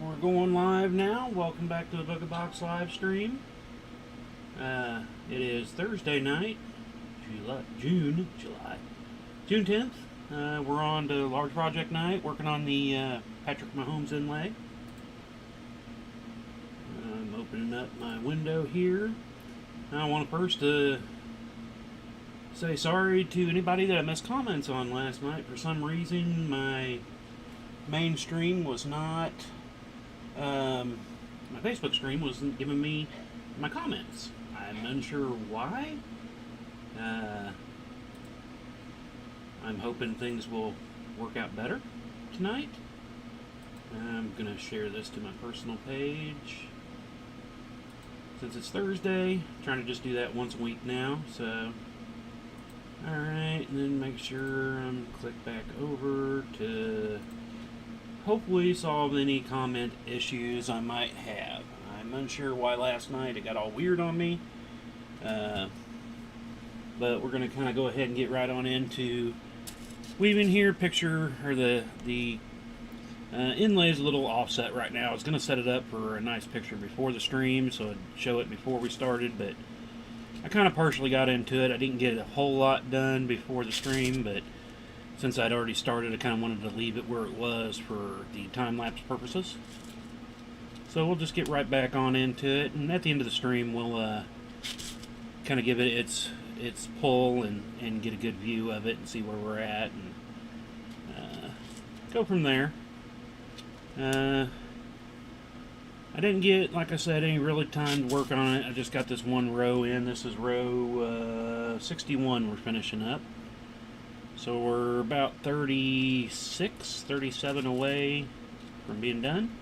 We're going live now. Welcome back to the Booga Box live stream. It is Thursday night, June 10th. We're on to large project night, working on the Patrick Mahomes inlay. I'm opening up my window here. I want to first say sorry to anybody that I missed comments on last night. For some reason, my main stream was not, my Facebook stream wasn't giving me my comments. I'm unsure why. I'm hoping things will work out better tonight. I'm going to share this to my personal page. Since it's Thursday, I'm trying to just do that once a week now, so. Alright, and then make sure I'm click back over to hopefully solve any comment issues I might have. I'm unsure why last night it got all weird on me. But we're going to kind of go ahead and get right on into weaving here. Picture, or the inlay is a little offset right now. I was going to set it up for a nice picture before the stream, so I'd show it before we started, but I kind of partially got into it. I didn't get a whole lot done before the stream, but since I'd already started, I kind of wanted to leave it where it was for the time-lapse purposes. So we'll just get right back on into it, and at the end of the stream, we'll kind of give it its pull and get a good view of it and see where we're at, and go from there. I didn't get, like I said, any really time to work on it. I just got this one row in. This is row 61 we're finishing up. So we're about 36, 37 away from being done.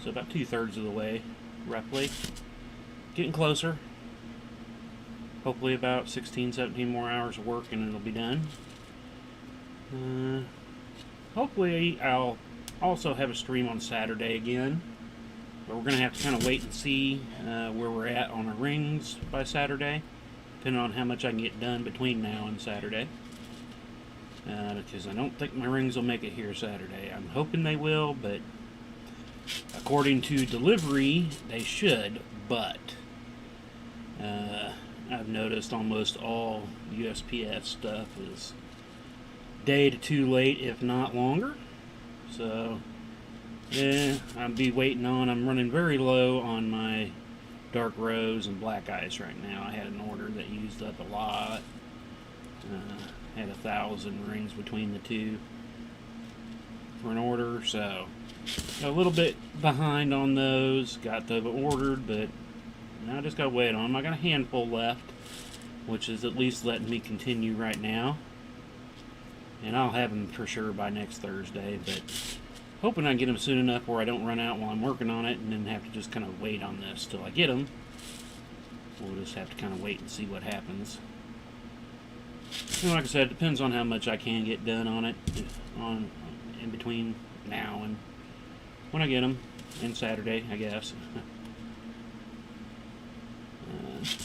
So about 2/3 of the way, roughly. Getting closer. Hopefully about 16, 17 more hours of work and it'll be done. Hopefully I'll also have a stream on Saturday again. But we're going to have to kind of wait and see where we're at on our rings by Saturday, depending on how much I can get done between now and Saturday. Because I don't think my rings will make it here Saturday. I'm hoping they will, but according to delivery, they should. But I've noticed almost all USPS stuff is day to 2 late, if not longer. So yeah, I'll be waiting on. I'm running very low on my dark rose and black ice right now. I had an order that used up a lot. Had 1,000 rings between the two for an order, so a little bit behind on those. Got them ordered, but now I just gotta wait on them. I got a handful left, which is at least letting me continue right now, and I'll have them for sure by next Thursday, but hoping I can get them soon enough where I don't run out while I'm working on it and then have to just kind of wait on this till I get them. We'll just have to kind of wait and see what happens. And like I said, it depends on how much I can get done on it in between now and when I get them, and Saturday, I guess.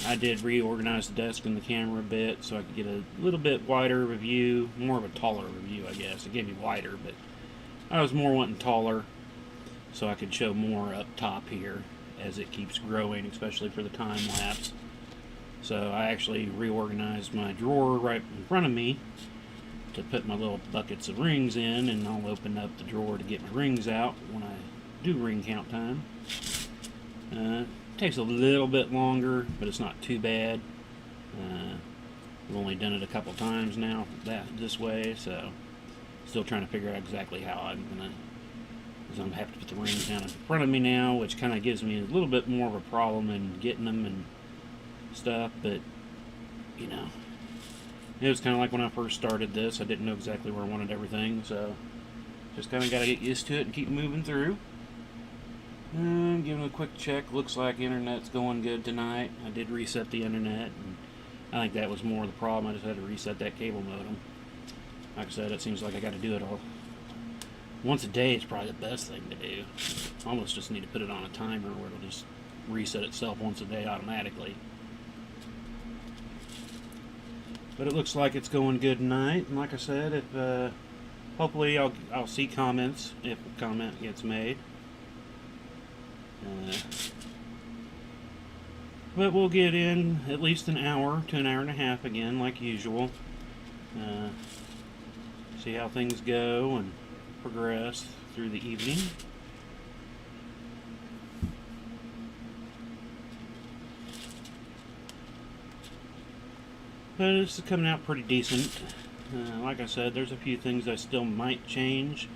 I did reorganize the desk and the camera a bit so I could get a little bit wider of a view, more of a taller view, I guess. It gave me wider, but I was more wanting taller so I could show more up top here as it keeps growing, especially for the time lapse. So I actually reorganized my drawer right in front of me to put my little buckets of rings in, and I'll open up the drawer to get my rings out when I do ring count time. Takes a little bit longer, but it's not too bad. I've only done it a couple times now this way, so still trying to figure out exactly how I'm gonna, because I'm gonna have to put the rings down in front of me now, which kind of gives me a little bit more of a problem in getting them and stuff. But you know, it was kind of like when I first started this, I didn't know exactly where I wanted everything, so just kind of got to get used to it and keep moving through. Giving a quick check. Looks like internet's going good tonight. I did reset the internet, and I think that was more of the problem. I just had to reset that cable modem. Like I said, it seems like I got to do it all once a day. It's probably the best thing to do. I almost just need to put it on a timer where it'll just reset itself once a day automatically. But it looks like it's going good tonight. And like I said, if hopefully I'll see comments if a comment gets made. But we'll get in at least an hour to an hour and a half again, like usual. See how things go and progress through the evening. But this is coming out pretty decent. Like I said, there's a few things I still might change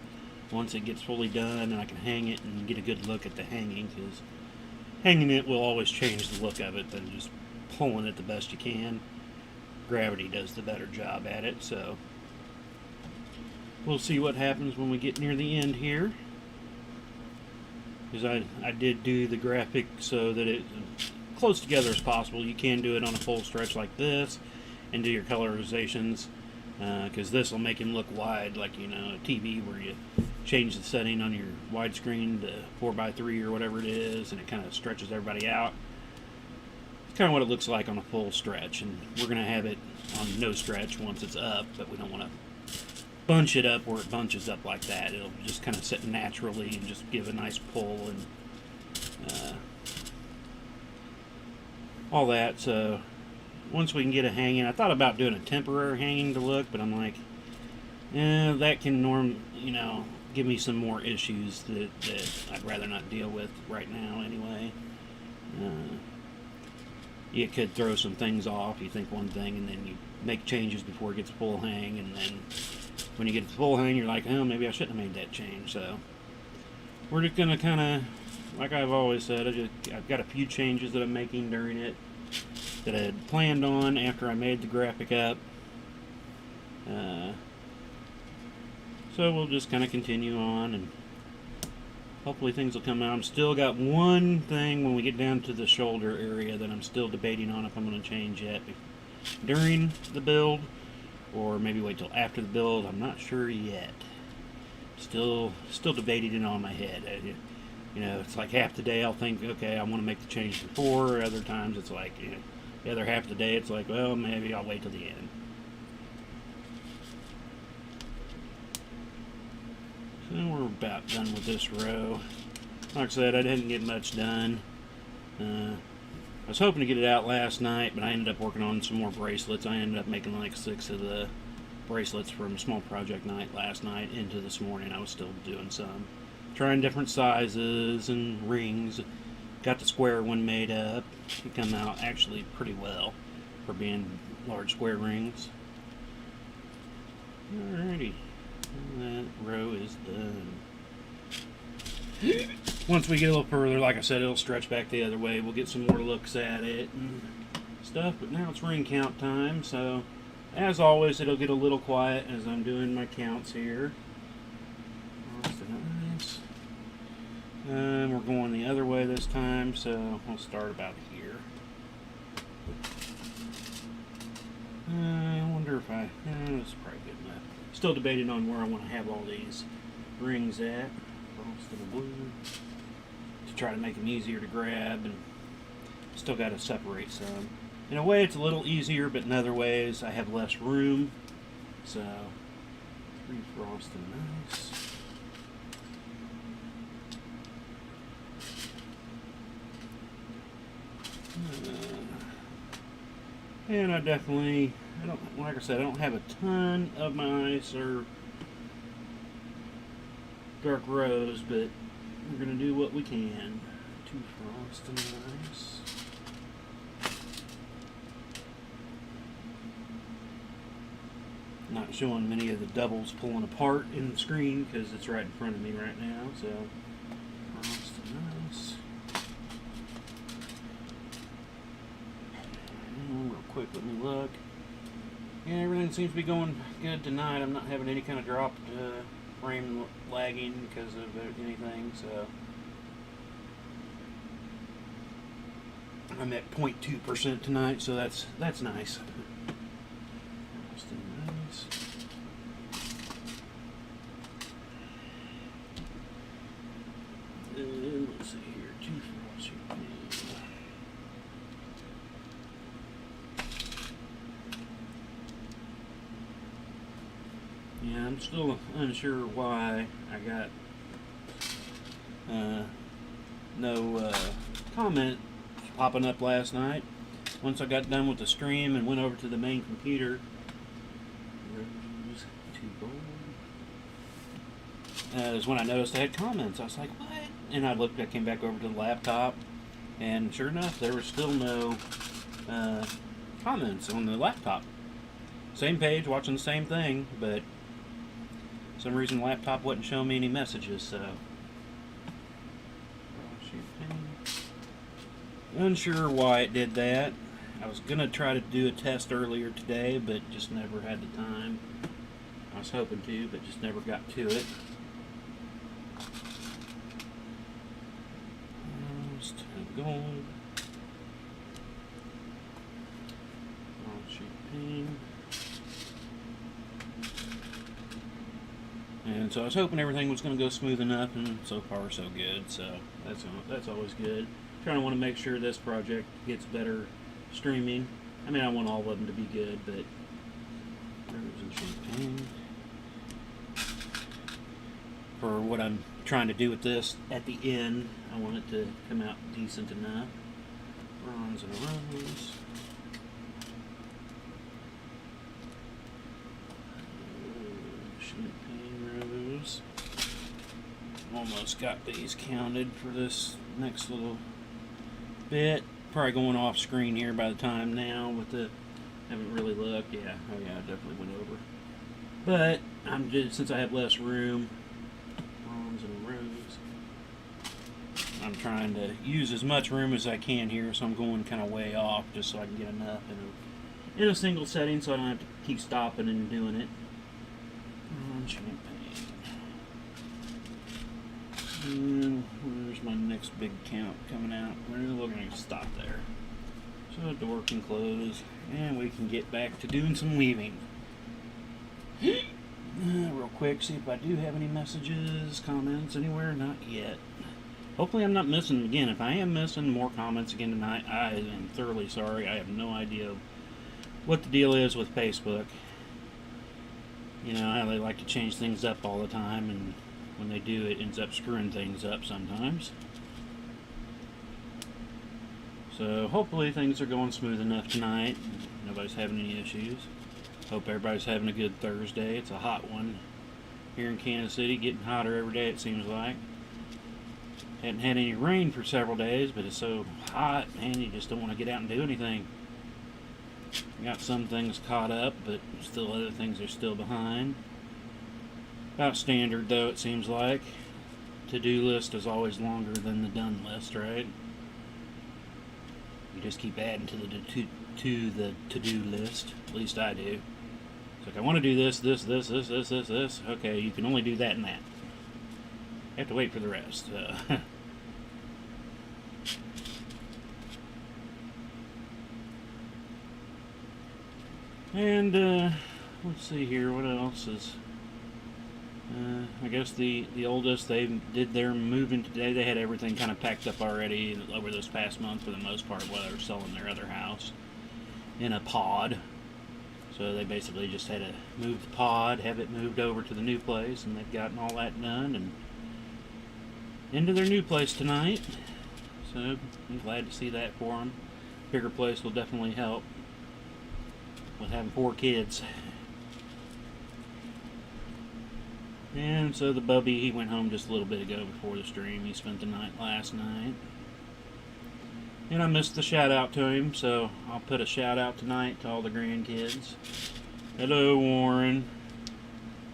once it gets fully done and I can hang it and get a good look at the hanging, because hanging it will always change the look of it than just pulling it the best you can. Gravity does the better job at it, so we'll see what happens when we get near the end here. Because I did do the graphic so that it's close together as possible. You can do it on a full stretch like this and do your colorizations, because this will make him look wide, like, you know, a TV where you change the setting on your widescreen to 4:3 or whatever it is, and it kind of stretches everybody out. It's kind of what it looks like on a full stretch, and we're going to have it on no stretch once it's up, but we don't want to bunch it up where it bunches up like that. It'll just kind of sit naturally and just give a nice pull and all that. So once we can get a hanging, I thought about doing a temporary hanging to look, but I'm like, that can give me some more issues that I'd rather not deal with right now anyway. You could throw some things off. You think one thing and then you make changes before it gets full hang, and then when you get to full hang, you're like, oh, maybe I shouldn't have made that change. So we're just going to kind of, like I've always said, I've got a few changes that I'm making during it that I had planned on after I made the graphic up. So we'll just kind of continue on, and hopefully things will come out. I'm still got one thing when we get down to the shoulder area that I'm still debating on if I'm going to change yet during the build, or maybe wait till after the build. I'm not sure yet. Still debating it on my head. It's like half the day I'll think, okay, I want to make the change before. Other times it's like, the other half of the day it's like, well, maybe I'll wait till the end. So we're about done with this row. Like I said, I didn't get much done. I was hoping to get it out last night, but I ended up working on some more bracelets. I ended up making like 6 of the bracelets from Small Project Night last night into this morning. I was still doing some. Trying different sizes and rings. Got the square one made up. It come out actually pretty well for being large square rings. Alrighty. That row is done. Once we get a little further, like I said, it'll stretch back the other way. We'll get some more looks at it and stuff, but now it's ring count time, so as always, it'll get a little quiet as I'm doing my counts here. Nice. We're going the other way this time, so we'll start about here. I wonder if this is probably good enough. Still debating on where I want to have all these rings at. Blue, to try to make them easier to grab, and still got to separate some. In a way, it's a little easier, but in other ways, I have less room. So, 3 frosted nice. And I definitely, like I said, I don't have a ton of my ice or dark rose, but we're going to do what we can. 2 frost and nice. Not showing many of the doubles pulling apart in the screen because it's right in front of me right now, so frost and nice. And real quick, let me look. Yeah, everything seems to be going good tonight. I'm not having any kind of dropped frame lagging because of anything, so I'm at 0.2% tonight, so that's nice. Nice. And let's see here, 2 frost here. Yeah, I'm I'm still unsure why I got no comment popping up last night. Once I got done with the stream and went over to the main computer, is when I noticed I had comments. I was like, what? And I came back over to the laptop, and sure enough, there was still no comments on the laptop. Same page, watching the same thing, but for some reason the laptop wasn't showing me any messages, so. Unsure why it did that. I was going to try to do a test earlier today, but just never had the time. I was hoping to, but just never got to it. Gold. And so I was hoping everything was going to go smooth enough, and so far so good. So that's always good. Trying to want to make sure this project gets better streaming. I mean, I want all of them to be good, but champagne. For what I'm trying to do with this at the end, I want it to come out decent enough. Bronze and a rose. Champagne rose. Almost got these counted for this next little bit. Probably going off screen here by the time now with the, haven't really looked. Yeah, oh yeah, I definitely went over. But I'm just, since I have less room, bronze and a rose, I'm trying to use as much room as I can here, so I'm going kind of way off just so I can get enough in a single setting, so I don't have to keep stopping and doing it. Champagne. And where's my next big count coming out? We're going to stop there. So the door can close, and we can get back to doing some weaving. Real quick, see if I do have any messages, comments anywhere. Not yet. Hopefully I'm not missing again. If I am missing more comments again tonight, I am thoroughly sorry. I have no idea what the deal is with Facebook. You know how they like to change things up all the time, and when they do, it ends up screwing things up sometimes. So hopefully things are going smooth enough tonight. Nobody's having any issues. Hope everybody's having a good Thursday. It's a hot one here in Kansas City, getting hotter every day it seems like. Hadn't had any rain for several days, but it's so hot, man, you just don't want to get out and do anything. Got some things caught up, but still other things are still behind. About standard though, it seems like. To-do list is always longer than the done list, right? You just keep adding to the to-do list. At least I do. It's like, I want to do this. Okay, you can only do that and that. You have to wait for the rest. And let's see here, what else is... I guess the oldest, they did their moving today. They had everything kind of packed up already over this past month for the most part while they were selling their other house in a pod. So they basically just had to move the pod, have it moved over to the new place, and they've gotten all that done and into their new place tonight. So I'm glad to see that for them. Bigger place will definitely help with having 4 kids. And so the bubby, he went home just a little bit ago before the stream. He spent the night last night. And I missed the shout out to him, so I'll put a shout out tonight to all the grandkids. Hello, Warren.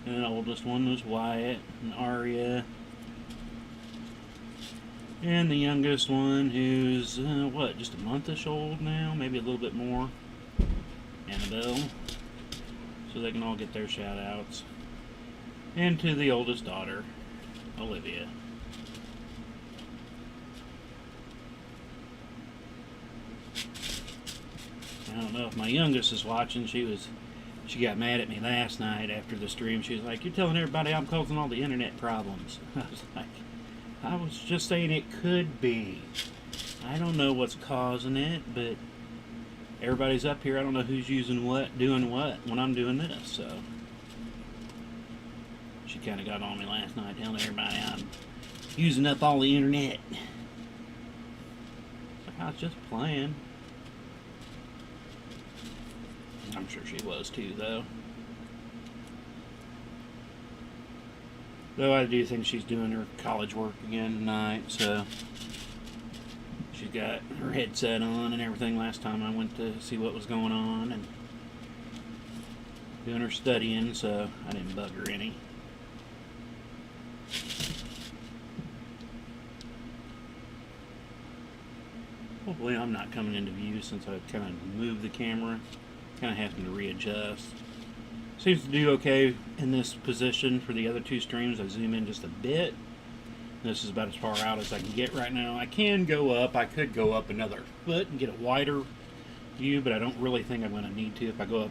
And the oldest one was Wyatt and Aria. And the youngest one, who's, what, just a monthish old now? Maybe a little bit more. Annabelle. So they can all get their shout outs. And to the oldest daughter, Olivia. I don't know if my youngest is watching. She got mad at me last night after the stream. She was like, "You're telling everybody I'm causing all the internet problems." I was like, I was just saying it could be. I don't know what's causing it, but everybody's up here. I don't know who's using what, doing what when I'm doing this, so. She kind of got on me last night telling everybody I'm using up all the internet. I was just playing. I'm sure she was too, though. Though I do think she's doing her college work again tonight, so she's got her headset on and everything. Last time I went to see what was going on and doing her studying, so I didn't bug her any. Hopefully I'm not coming into view since I kind of moved the camera. Kind of having to readjust. Seems to do okay in this position for the other two streams. I zoom in just a bit. This is about as far out as I can get right now. I can go up. I could go up another foot and get a wider view, but I don't really think I'm going to need to. If I go up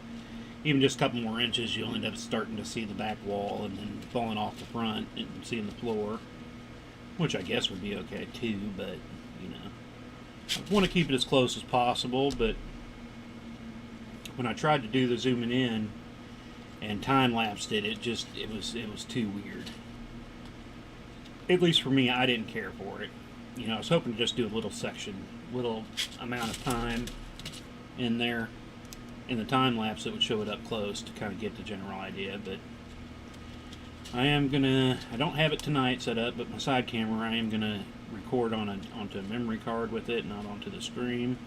even just a couple more inches, you'll end up starting to see the back wall and then falling off the front and seeing the floor, which I guess would be okay too, but, you know. I want to keep it as close as possible, but when I tried to do the zooming in and time-lapsed it, it was too weird. At least for me, I didn't care for it. You know, I was hoping to just do a little section, little amount of time in there. In the time-lapse, it would show it up close to kind of get the general idea, but I don't have it tonight set up, but my side camera, I am gonna record onto a memory card with it, not onto the stream,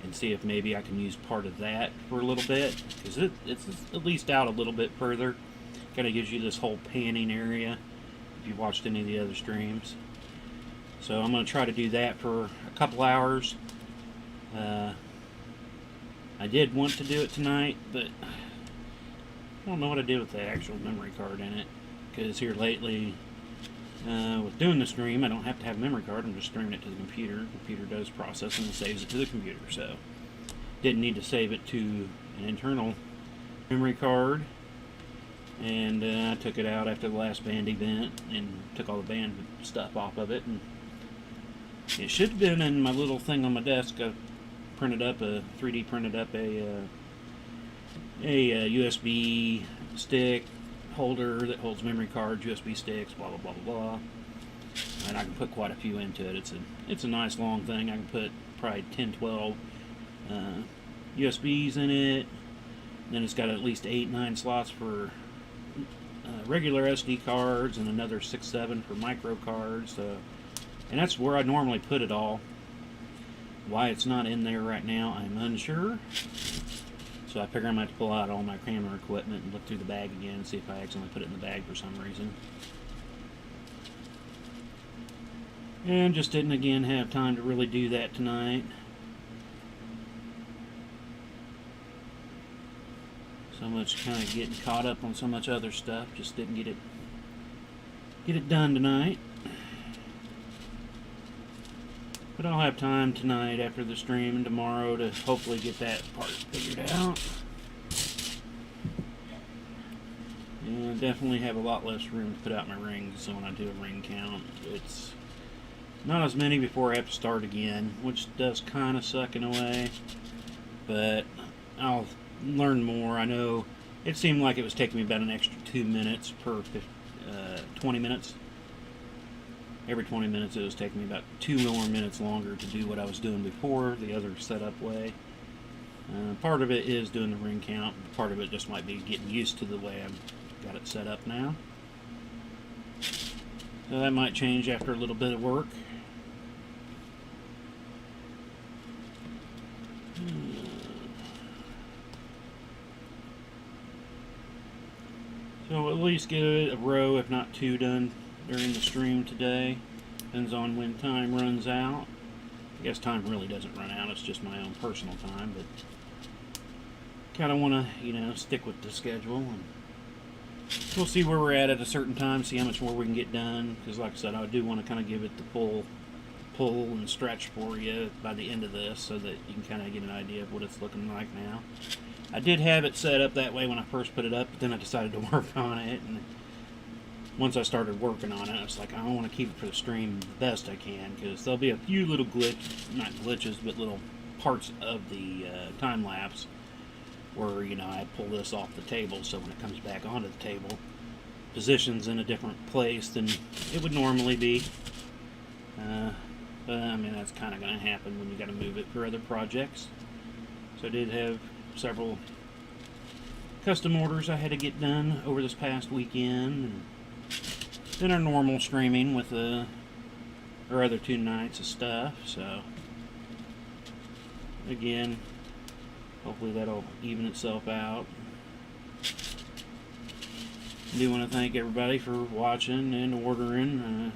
and see if maybe I can use part of that for a little bit, because it's at least out a little bit further. Kind of gives you this whole panning area if you've watched any of the other streams. So I'm going to try to do that for a couple hours. I did want to do it tonight, but I don't know what I did with the actual memory card in it, because here lately, with doing the stream, I don't have to have a memory card. I'm just streaming it to the computer. The computer does processing and saves it to the computer, so didn't need to save it to an internal memory card. And I took it out after the last band event and took all the band stuff off of it, and it should have been in my little thing on my desk. I 3D printed up a USB stick holder that holds memory cards, USB sticks, blah blah blah blah blah, and I can put quite a few into it. It's a nice long thing. I can put probably 10-12 USBs in it. Then it's got at least 8-9 slots for regular SD cards and another 6-7 for micro cards. And that's where I normally put it all. Why it's not in there right now, I'm unsure. So I figure I'm going to have to pull out all my camera equipment and look through the bag again and see if I accidentally put it in the bag for some reason. And just didn't again have time to really do that tonight. So much kind of getting caught up on so much other stuff, just didn't get it done tonight. But I'll have time tonight after the stream and tomorrow to hopefully get that part figured out. And definitely have a lot less room to put out my rings, so when I do a ring count, it's not as many before I have to start again, which does kind of suck in a way. But I'll learn more. I know it seemed like it was taking me about an extra 2 minutes per 20 minutes. Every 20 minutes it was taking me about 2 more minutes longer to do what I was doing before, the other setup way. Part of it is doing the ring count, part of it just might be getting used to the way I've got it set up now. So that might change after a little bit of work. So at least get a row, if not 2, done during the stream today. Depends on when time runs out. I guess time really doesn't run out, it's just my own personal time, but kind of want to, you know, stick with the schedule, and we'll see where we're at a certain time, see how much more we can get done, because like I said, I do want to kind of give it the full pull and stretch for you by the end of this, so that you can kind of get an idea of what it's looking like now. I did have it set up that way when I first put it up, but then I decided to work on it, and once I started working on it, I was like, I want to keep it for the stream the best I can, because there'll be a few little not glitches, but little parts of the time lapse where, you know, I pull this off the table, so when it comes back onto the table, positions in a different place than it would normally be. But I mean, that's kind of going to happen when you got to move it for other projects. So I did have several custom orders I had to get done over this past weekend. And then our normal streaming with our other 2 nights of stuff. So again, hopefully that'll even itself out. I do want to thank everybody for watching and ordering.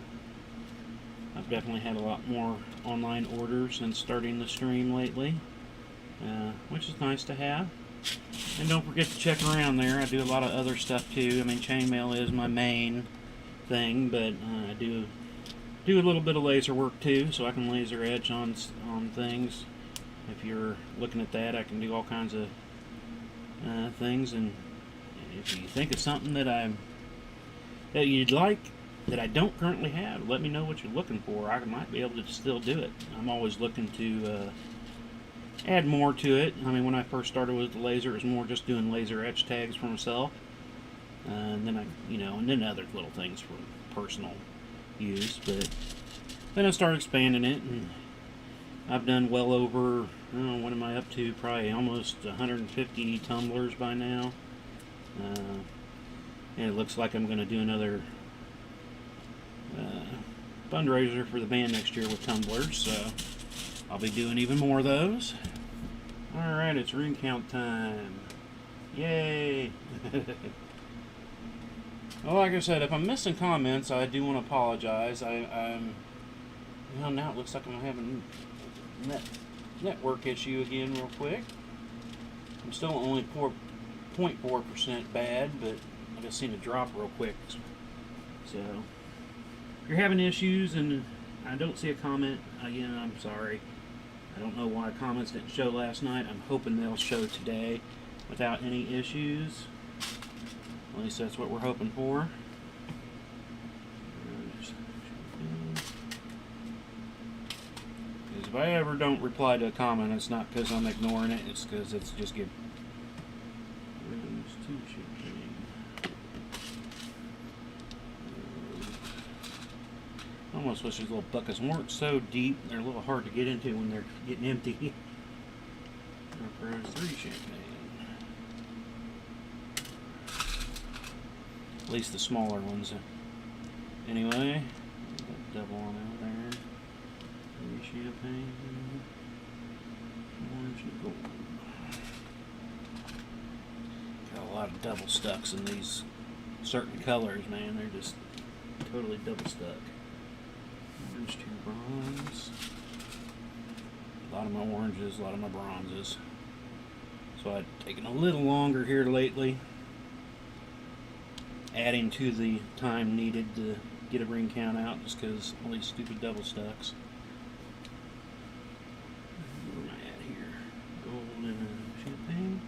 I've definitely had a lot more online orders since starting the stream lately, which is nice to have. And don't forget to check around there. I do a lot of other stuff too. I mean, chainmail is my main thing, but I do a little bit of laser work too, so I can laser etch on things. If you're looking at that, I can do all kinds of things. And if you think of something that you'd like that I don't currently have, let me know what you're looking for. I might be able to still do it. I'm always looking to add more to it. I mean, when I first started with the laser, it was more just doing laser etch tags for myself, and then and then other little things for personal use. But then I started expanding it, and I've done well over, what am I up to? Probably almost 150 tumblers by now. And it looks like I'm going to do another fundraiser for the band next year with tumblers, so I'll be doing even more of those. Alright, it's ring count time. Yay! Well, like I said, if I'm missing comments, I do want to apologize. Well, now it looks like I'm having network issue again real quick. I'm still only 0.4% bad, but I just seen it drop real quick. So, if you're having issues and I don't see a comment, again, I'm sorry. I don't know why comments didn't show last night. I'm hoping they'll show today without any issues. At least that's what we're hoping for. Because if I ever don't reply to a comment, it's not because I'm ignoring it, it's because it's just getting... I almost wish these little buckets weren't so deep. They're a little hard to get into when they're getting empty. Pros 3 champagne. At least the smaller ones. Anyway, double on out there. 3 champagne. Orange and gold. Got a lot of double stucks in these certain colors, man. They're just totally double stuck. Orange 2 bronze. A lot of my oranges, a lot of my bronzes. So I've taken a little longer here lately, adding to the time needed to get a ring count out just because all these stupid double stucks. Where am I at here? Gold and champagne.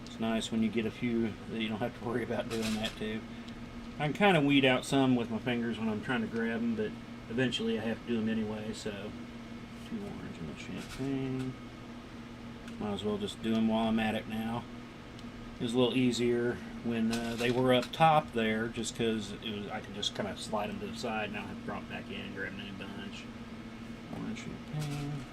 It's nice when you get a few that you don't have to worry about doing that too. I can kind of weed out some with my fingers when I'm trying to grab them, but eventually I have to do them anyway, so 2 orange and champagne. Might as well just do them while I'm at it now. It was a little easier when they were up top there, just because I could just kind of slide them to the side. Now I have to drop back in and grab a new bunch. Orange champagne.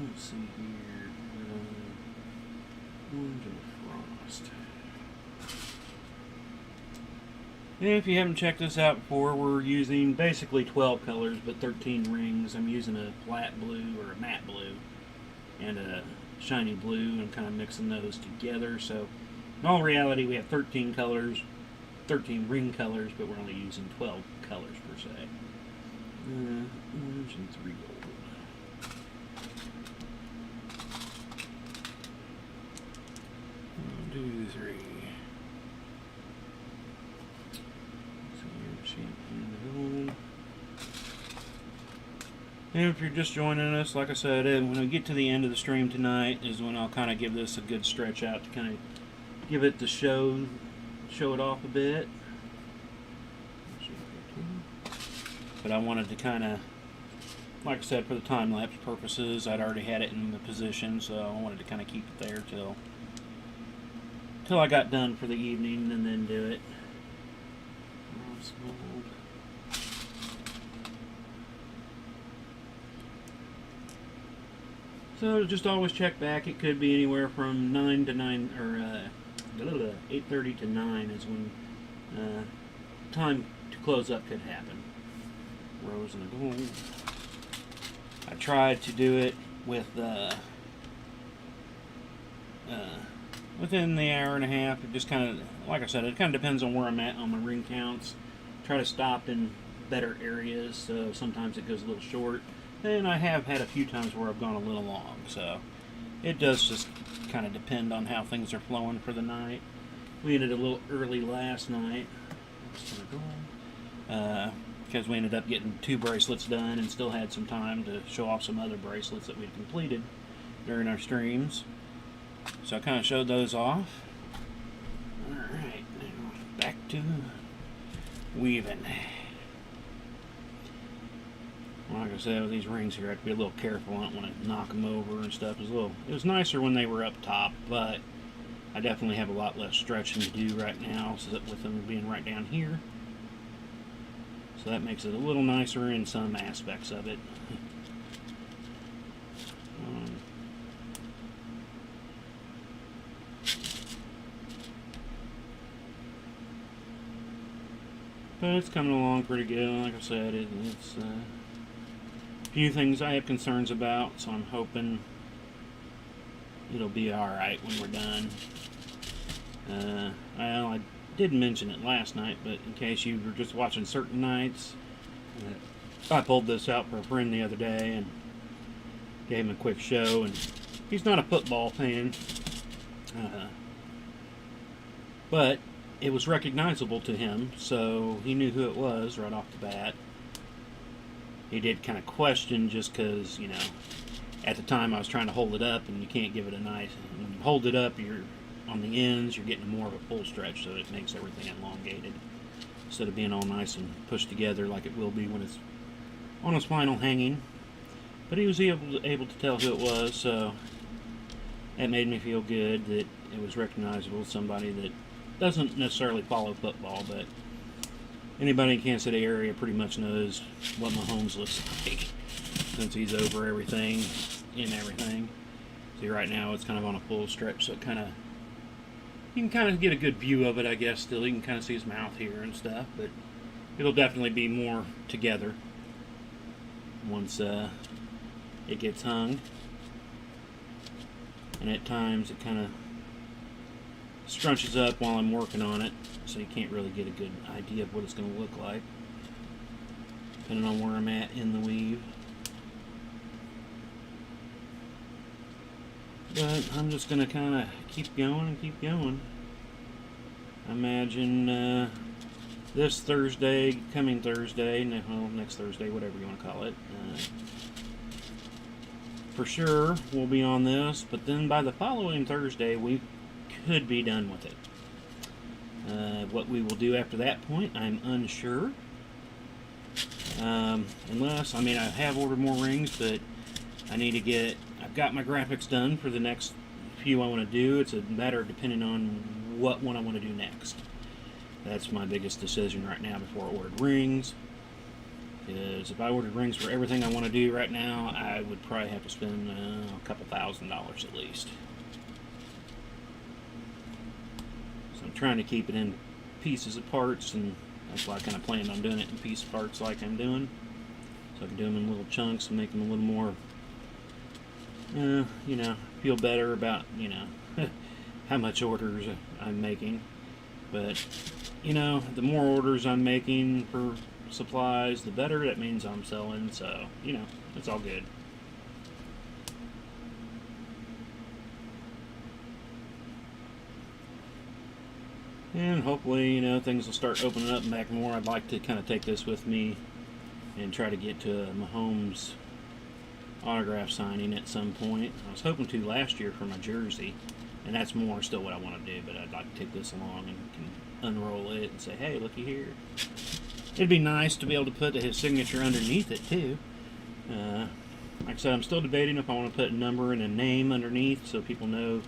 Let's see here. Orange and frost. And if you haven't checked this out before, we're using basically 12 colors, but 13 rings. I'm using a flat blue or a matte blue and a shiny blue and kind of mixing those together. So in all reality, we have 13 colors, 13 ring colors, but we're only using 12 colors per se. Orange and 3 gold. 1, 2, 3. And if you're just joining us, like I said, when we get to the end of the stream tonight is when I'll kind of give this a good stretch out to kind of give it the show it off a bit. But I wanted to kind of like I said, for the time-lapse purposes, I'd already had it in the position, so I wanted to kind of keep it there till I got done for the evening and then do it. So just always check back. It could be anywhere from 9 to 9, or 8:30 to 9 is when time to close up could happen. Rose and a gold. I tried to do it with within the hour and a half. It just kind of, like I said, it kind of depends on where I'm at on my ring counts. Try to stop in better areas, so sometimes it goes a little short. And I have had a few times where I've gone a little long, so it does just kind of depend on how things are flowing for the night. We ended a little early last night because we ended up getting 2 bracelets done and still had some time to show off some other bracelets that we'd completed during our streams. So I kind of showed those off. Alright, now back to weaving. Like I said, with these rings here, I have to be a little careful. I don't want to knock them over and stuff. It was nicer when they were up top, but I definitely have a lot less stretching to do right now, so that with them being right down here. So that makes it a little nicer in some aspects of it. But it's coming along pretty good. Like I said, it's few things I have concerns about, so I'm hoping it'll be alright when we're done. Well, I did mention it last night, but in case you were just watching certain nights, I pulled this out for a friend the other day and gave him a quick show, and he's not a football fan, but it was recognizable to him, so he knew who it was right off the bat. He did kind of question just because, you know, at the time I was trying to hold it up, and you can't give it a nice, when you hold it up, you're on the ends, you're getting more of a full stretch, so it makes everything elongated instead of being all nice and pushed together like it will be when it's on its final hanging. But he was able to tell who it was, so that made me feel good that it was recognizable. Somebody that doesn't necessarily follow football, but anybody in Kansas City area pretty much knows what Mahomes looks like, since he's over everything, in everything. See, right now it's kind of on a full stretch, so it kind of, you can kind of get a good view of it, I guess. Still, you can kind of see his mouth here and stuff, but it'll definitely be more together once it gets hung. And at times it kind of scrunches up while I'm working on it, so you can't really get a good idea of what it's going to look like, depending on where I'm at in the weave. But I'm just going to kind of keep going and keep going. I imagine this Thursday, coming Thursday, well, next Thursday, whatever you want to call it, for sure we'll be on this, but then by the following Thursday we could be done with it. What we will do after that point, I'm unsure. Unless, I mean, I have ordered more rings, but I need to get, I've got my graphics done for the next few I want to do. It's a matter of depending on what one I want to do next. That's my biggest decision right now before I ordered rings. Because if I ordered rings for everything I want to do right now, I would probably have to spend a couple $1,000s at least. So I'm trying to keep it in pieces of parts, and that's why I kind of planned on doing it in piece parts like I'm doing. So I can do them in little chunks and make them a little more, you know, feel better about, you know, how much orders I'm making. But, you know, the more orders I'm making for supplies, the better. That means I'm selling, so, you know, it's all good. And hopefully, you know, things will start opening up back more. I'd like to kind of take this with me and try to get to Mahomes autograph signing at some point. I was hoping to last year for my jersey, and that's more still what I want to do, but I'd like to take this along and can unroll it and say, hey, looky here. It'd be nice to be able to put his signature underneath it, too. Like I said, I'm still debating if I want to put a number and a name underneath so people know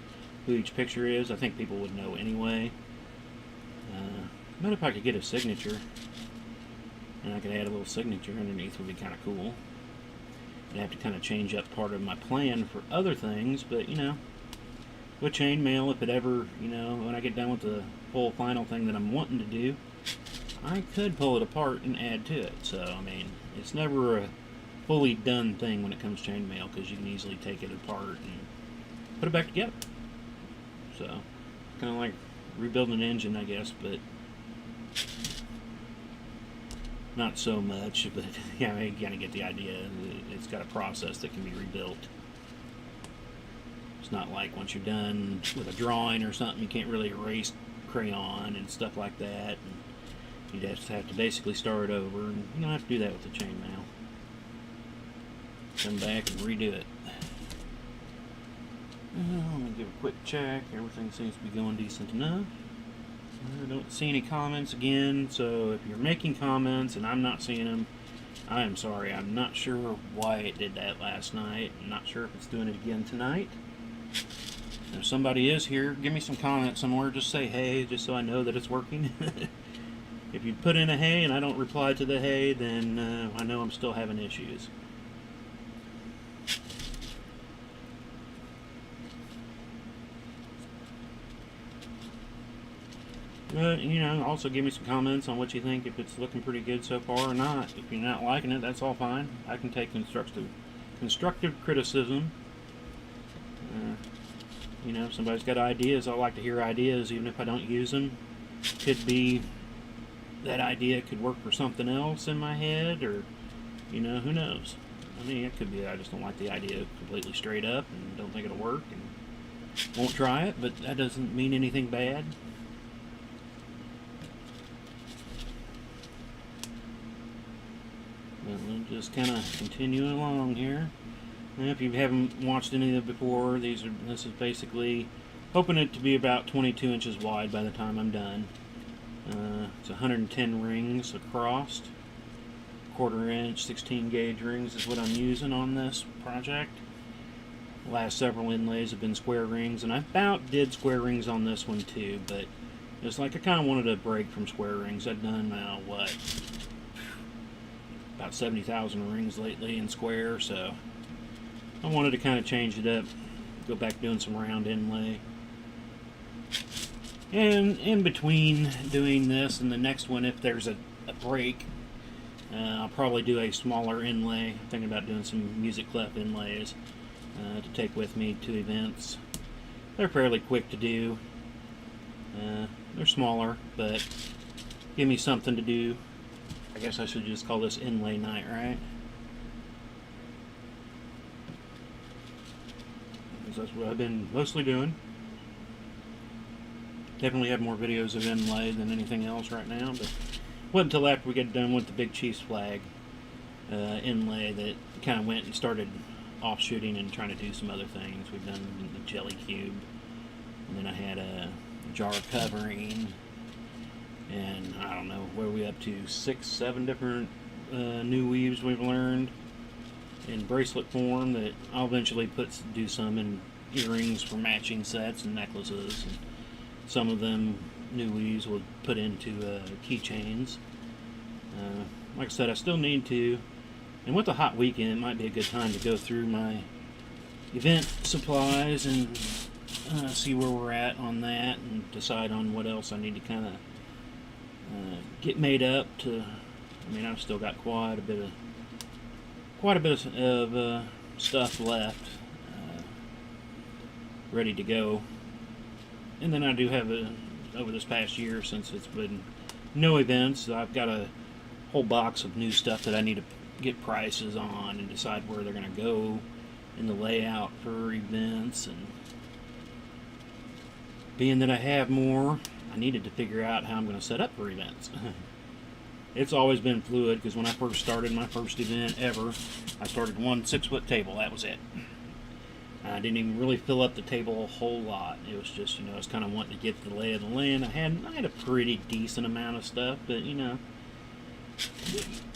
who each picture is. I think people would know anyway. But if I could get a signature, and I could add a little signature underneath, would be kind of cool. I'd have to kind of change up part of my plan for other things, but you know, with chainmail, if it ever, you know, when I get done with the whole final thing that I'm wanting to do, I could pull it apart and add to it. So, I mean, it's never a fully done thing when it comes to chainmail, because you can easily take it apart and put it back together. So, kind of like rebuilding an engine, I guess, but not so much. But yeah, you kind of get the idea. It's got a process that can be rebuilt. It's not like once you're done with a drawing or something, you can't really erase crayon and stuff like that. And you just have to basically start over, and you don't have to do that with the chainmail. Come back and redo it. Let me give a quick check. Everything seems to be going decent enough. I don't see any comments again, so if you're making comments and I'm not seeing them, I am sorry. I'm not sure why it did that last night. I'm not sure if it's doing it again tonight. If somebody is here, give me some comments somewhere. Just say hey, just so I know that it's working. If you put in a hey and I don't reply to the hey, then I know I'm still having issues. But, you know, also give me some comments on what you think, if it's looking pretty good so far or not. If you're not liking it, that's all fine. I can take constructive criticism. You know, if somebody's got ideas, I like to hear ideas, even if I don't use them. Could be that idea could work for something else in my head, or, you know, who knows. I mean, it could be I just don't like the idea completely straight up and don't think it'll work and won't try it, but that doesn't mean anything bad. We'll just kind of continue along here. And if you haven't watched any of it before, this is basically hoping it to be about 22 inches wide by the time I'm done. It's 110 rings across. 1/4 inch 16 gauge rings is what I'm using on this project. The last several inlays have been square rings, and I about did square rings on this one too, but it's like I kind of wanted a break from square rings. I've done about 70,000 rings lately in square, so I wanted to kind of change it up, go back doing some round inlay. And in between doing this and the next one, if there's a break, I'll probably do a smaller inlay. I'm thinking about doing some music clef inlays to take with me to events. They're fairly quick to do. They're smaller, but give me something to do. I guess I should just call this inlay night, right? Because that's what I've been mostly doing. Definitely have more videos of inlay than anything else right now, but wasn't until after we get done with the Big Chief's flag inlay that kind of went and started offshooting and trying to do some other things. We've done the jelly cube, and then I had a jar covering, and I don't know, where we up to 6, 7 different new weaves we've learned in bracelet form that I'll eventually do some in earrings for matching sets and necklaces, and some of them new weaves we'll put into keychains. Like I said, I still need to, and with the hot weekend, it might be a good time to go through my event supplies and see where we're at on that, and decide on what else I need to kind of get made up to. I mean, I've still got quite a bit of stuff left ready to go. And then I do have over this past year, since it's been no events, I've got a whole box of new stuff that I need to get prices on and decide where they're going to go in the layout for events. And being that I have more, I needed to figure out how I'm going to set up for events. It's always been fluid, because when I first started my first event ever, I started one 6-foot table. That was it. I didn't even really fill up the table a whole lot. It was just, you know, I was kind of wanting to get the lay of the land. I had a pretty decent amount of stuff, but, you know,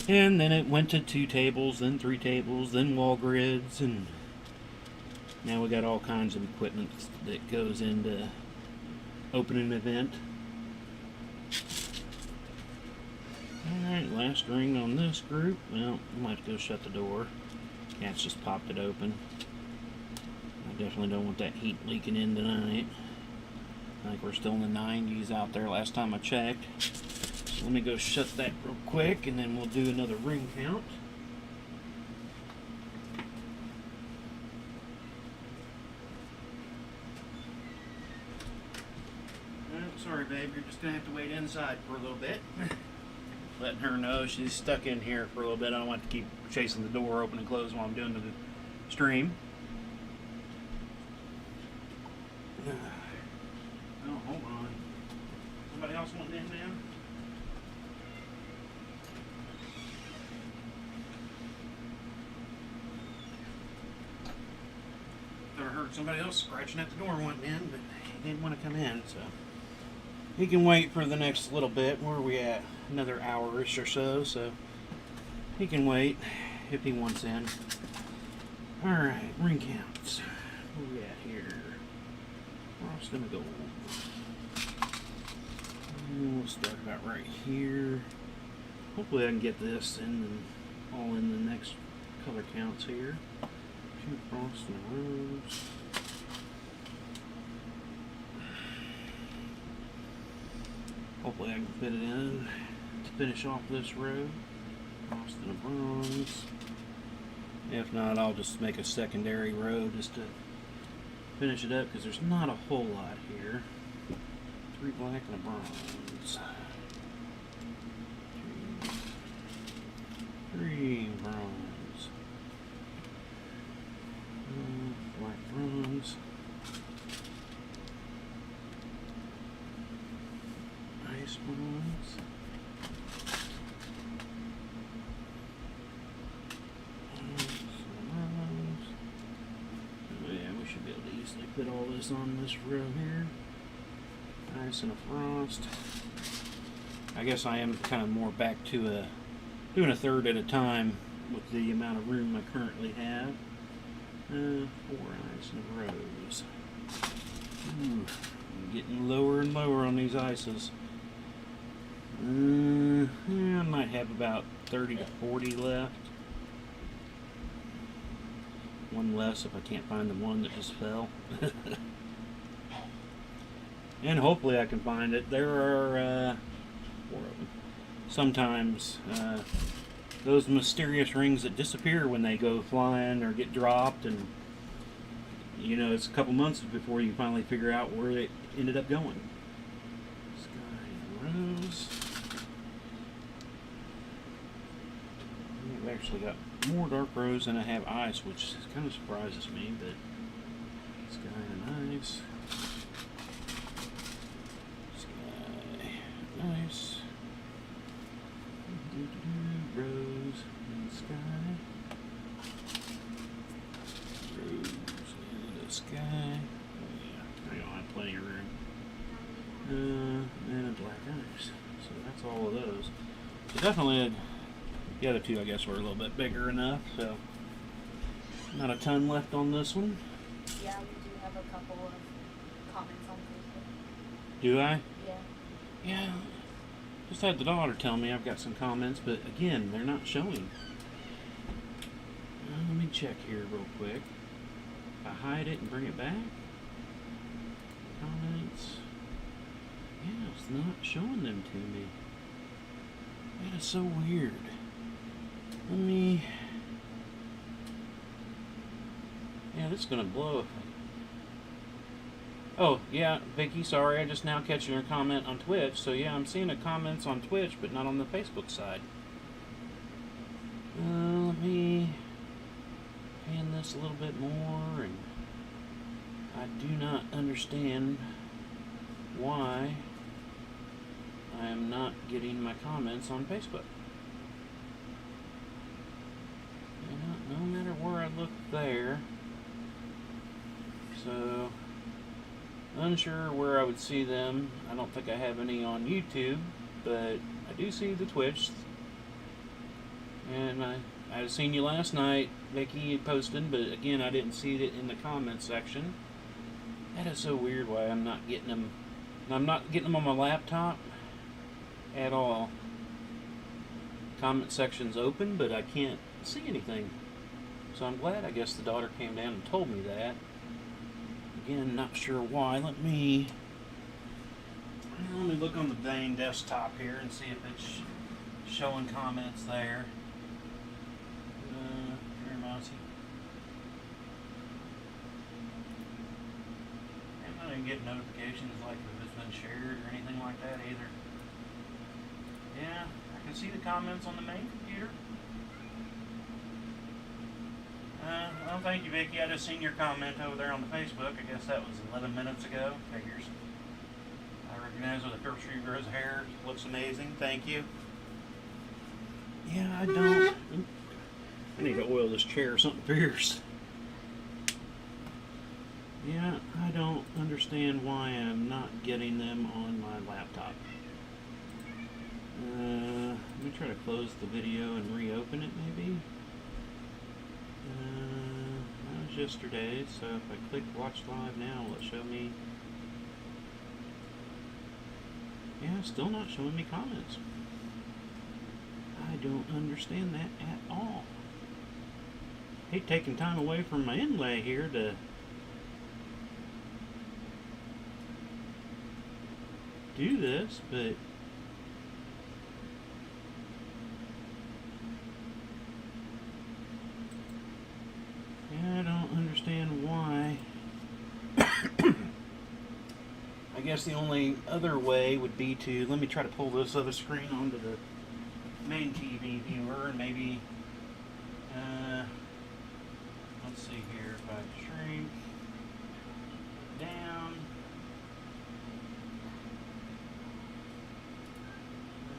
And then it went to 2 tables, then 3 tables, then wall grids, and now we got all kinds of equipment that goes into opening an event. Alright, last ring on this group. Well, I might have to go shut the door. Cat's just popped it open. I definitely don't want that heat leaking in tonight. I think we're still in the 90s out there last time I checked. So let me go shut that real quick and then we'll do another ring count. Sorry, babe, you're just going to have to wait inside for a little bit. Letting her know she's stuck in here for a little bit. I don't want to keep chasing the door open and close while I'm doing the stream. Oh, hold on. Somebody else wanting in now? Thought I heard somebody else scratching at the door wanting in, but he didn't want to come in, so he can wait for the next little bit. Where are we at? Another hour-ish or so, so he can wait if he wants in. Alright, ring counts. Where are we at here? We're just gonna go. We'll start about right here. Hopefully I can get this in and all in the next color counts here. 2 frost and a rose. Hopefully I can fit it in to finish off this row. Frost and a bronze. If not, I'll just make a secondary row just to finish it up because there's not a whole lot here. 3 black and a bronze. 3 bronze. Black bronze. Ice bronze. Oh yeah, we should be able to easily fit all this on this row here. Ice and a frost. I guess I am kind of more back to doing a third at a time with the amount of room I currently have. 4 ice and a rose. Ooh, I'm getting lower and lower on these ices. I might have about 30 to 40 left. One less if I can't find the one that just fell. And hopefully I can find it. There are 4 of them. Sometimes those mysterious rings that disappear when they go flying or get dropped, and you know it's a couple months before you finally figure out where it ended up going. Sky and rose. I've actually got more dark rose than I have ice, which kind of surprises me, but sky and ice. Nice. Rose and sky. Rose and the sky. Oh yeah, I don't have plenty of room. And a black ice. So that's all of those. So definitely the other 2 I guess were a little bit bigger enough, so not a ton left on this one. Yeah, we do have a couple of comments on Facebook. Do I? Yeah. Yeah, just had the daughter tell me I've got some comments, but again, they're not showing. Let me check here real quick. If I hide it and bring it back. Comments. Yeah, it's not showing them to me. That is so weird. Let me... Yeah, this is going to blow. Oh, yeah, Vicky, sorry, I just now catch your comment on Twitch. So, yeah, I'm seeing the comments on Twitch, but not on the Facebook side. Let me pan this a little bit more, and I do not understand why I am not getting my comments on Facebook. No matter where I look there. So... unsure where I would see them. I don't think I have any on YouTube, but I do see the Twitch. And I had seen you last night, Vicky, posted, but again, I didn't see it in the comments section. That is so weird why I'm not getting them. I'm not getting them on my laptop at all. Comment section's open, but I can't see anything. So I'm glad, I guess, the daughter came down and told me that. Again, not sure why. Let me look on the main desktop here and see if it's showing comments there. Here, Mousy. And I didn't get notifications like if it's been shared or anything like that either. Yeah, I can see the comments on the main computer. Well, thank you, Vicky. I just seen your comment over there on the Facebook. I guess that was 11 minutes ago. Figures. I recognize where the curvature grows hair. Looks amazing. Thank you. Yeah, I don't. I need to oil this chair. Something fierce. Yeah, I don't understand why I'm not getting them on my laptop. Let me try to close the video and reopen it, maybe. That was yesterday, so if I click watch live now, will it show me? Yeah, still not showing me comments. I don't understand that at all. Hate taking time away from my inlay here to do this, but I don't understand why. I guess the only other way would be to, let me try to pull this other screen onto the main TV viewer and maybe, let's see here, if I shrink down,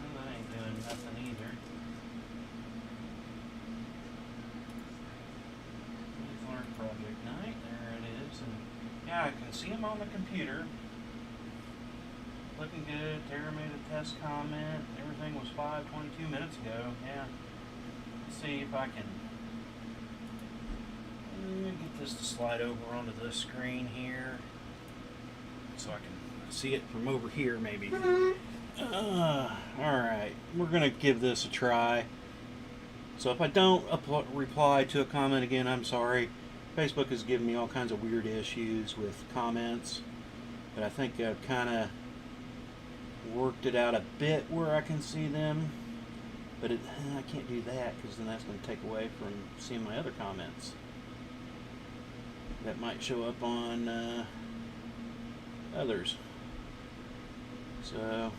well, that ain't doing nothing either. Project night, there it is, and yeah, I can see them on the computer. Looking good. Tara made a test comment. Everything was 5:22 minutes ago. Yeah. Let's see if I can get this to slide over onto this screen here, so I can see it from over here, maybe. All right, we're gonna give this a try. So if I don't reply to a comment again, I'm sorry. Facebook has given me all kinds of weird issues with comments, but I think I've kind of worked it out a bit where I can see them, but I can't do that because then that's going to take away from seeing my other comments that might show up on others. So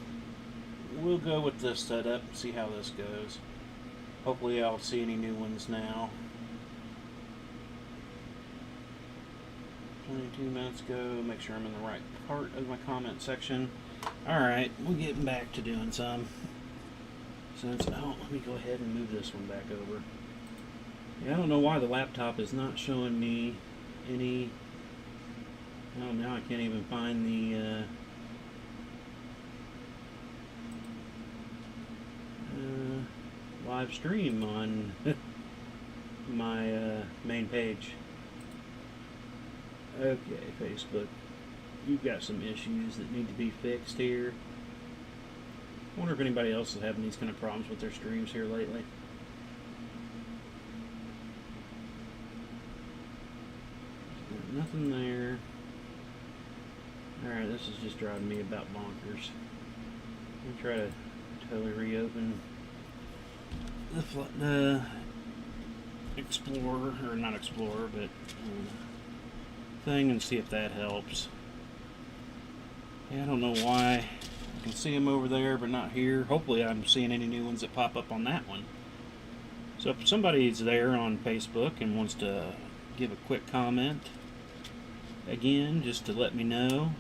we'll go with this setup and see how this goes. Hopefully I'll see any new ones now. 22 minutes ago, make sure I'm in the right part of my comment section. Alright, we're getting back to doing some. Let me go ahead and move this one back over. Yeah, I don't know why the laptop is not showing me any. Oh, now I can't even find the live stream on my main page. Okay, Facebook, you've got some issues that need to be fixed here. I wonder if anybody else is having these kind of problems with their streams here lately. Nothing there. Alright, this is just driving me about bonkers. Let me try to totally reopen the Explorer, or not Explorer, but thing, and see if that helps. Yeah, I don't know why I can see them over there but not here. Hopefully I'm seeing any new ones that pop up on that one. So if somebody's there on Facebook and wants to give a quick comment, again, just to let me know.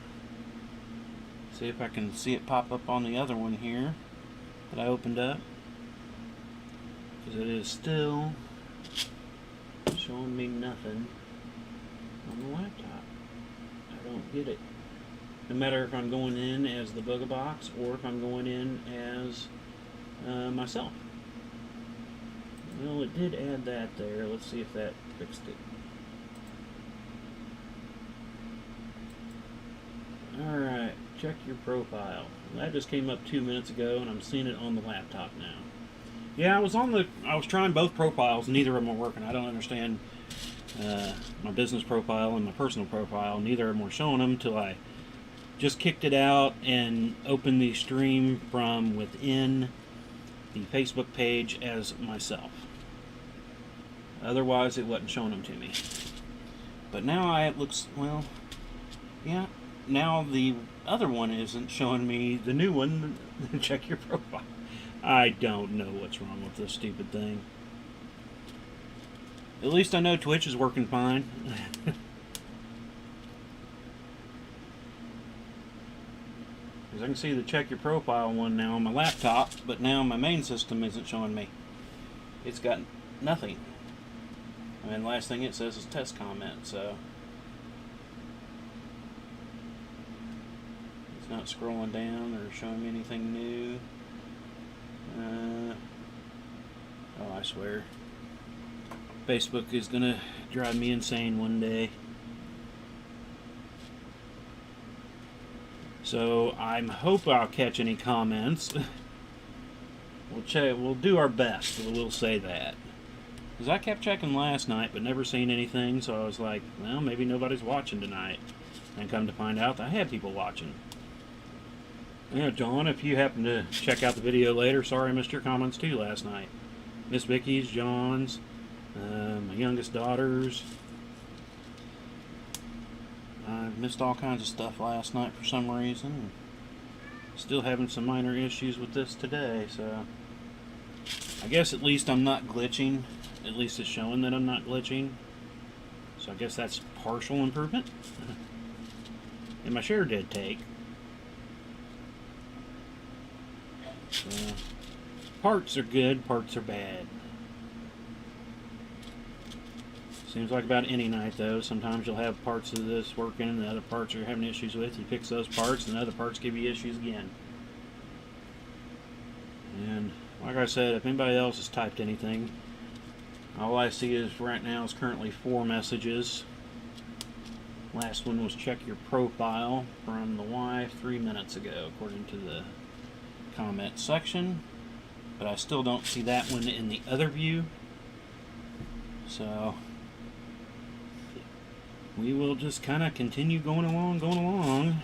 See if I can see it pop up on the other one here that I opened up, because it is still showing me nothing on the laptop. I don't get it. No matter if I'm going in as the Booga box or if I'm going in as myself. Well, it did add that there. Let's see if that fixed it. Alright, check your profile. That just came up 2 minutes ago, and I'm seeing it on the laptop now. Yeah, I was trying both profiles. Neither of them were working. I don't understand my business profile and my personal profile. Neither of them were showing them till I just kicked it out and opened the stream from within the Facebook page as myself. Otherwise, it wasn't showing them to me. But now it looks, well, yeah. Now the other one isn't showing me the new one. Check your profile. I don't know what's wrong with this stupid thing. At least I know Twitch is working fine. Because I can see the check your profile one now on my laptop, but now my main system isn't showing me. It's got nothing. I mean, the last thing it says is test comment, so it's not scrolling down or showing me anything new. Oh, I swear. Facebook is gonna drive me insane one day. So I hope I'll catch any comments. We'll do our best. We'll say that. Because I kept checking last night, but never seen anything. So I was like, well, maybe nobody's watching tonight. And come to find out, I had people watching. Yeah, John, if you happen to check out the video later, sorry I missed your comments too last night. Miss Vicky's, John's, my youngest daughter's. I missed all kinds of stuff last night for some reason. Still having some minor issues with this today, so I guess at least I'm not glitching. At least it's showing that I'm not glitching. So I guess that's partial improvement. And my share did take. So, parts are good, parts are bad. Seems like about any night, though. Sometimes you'll have parts of this working and the other parts you're having issues with. You fix those parts and the other parts give you issues again. And like I said, if anybody else has typed anything, all I see is right now is currently 4 messages. Last one was check your profile from the wife 3 minutes ago, according to the comment section. But I still don't see that one in the other view. So we will just kind of continue going along.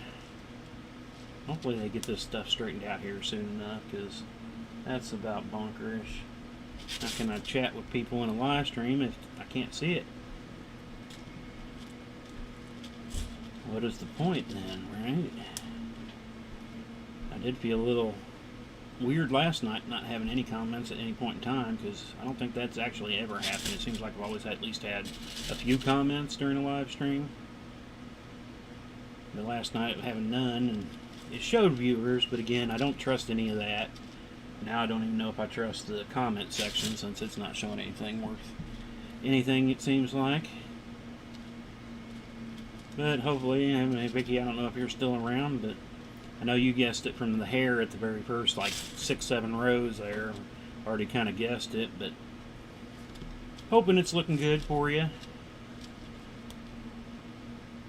Hopefully they get this stuff straightened out here soon enough, because that's about bonkerish. How can I chat with people in a live stream if I can't see it? What is the point then, right? I did feel a little weird last night not having any comments at any point in time, because I don't think that's actually ever happened. It seems like I've always at least had a few comments during a live stream. The last night having none, and it showed viewers, but again, I don't trust any of that. Now I don't even know if I trust the comment section, since it's not showing anything worth anything, it seems like. But hopefully, I mean, Vicky, I don't know if you're still around, but I know you guessed it from the hair at the very first, like 6-7 rows there. Already kind of guessed it, but hoping it's looking good for you.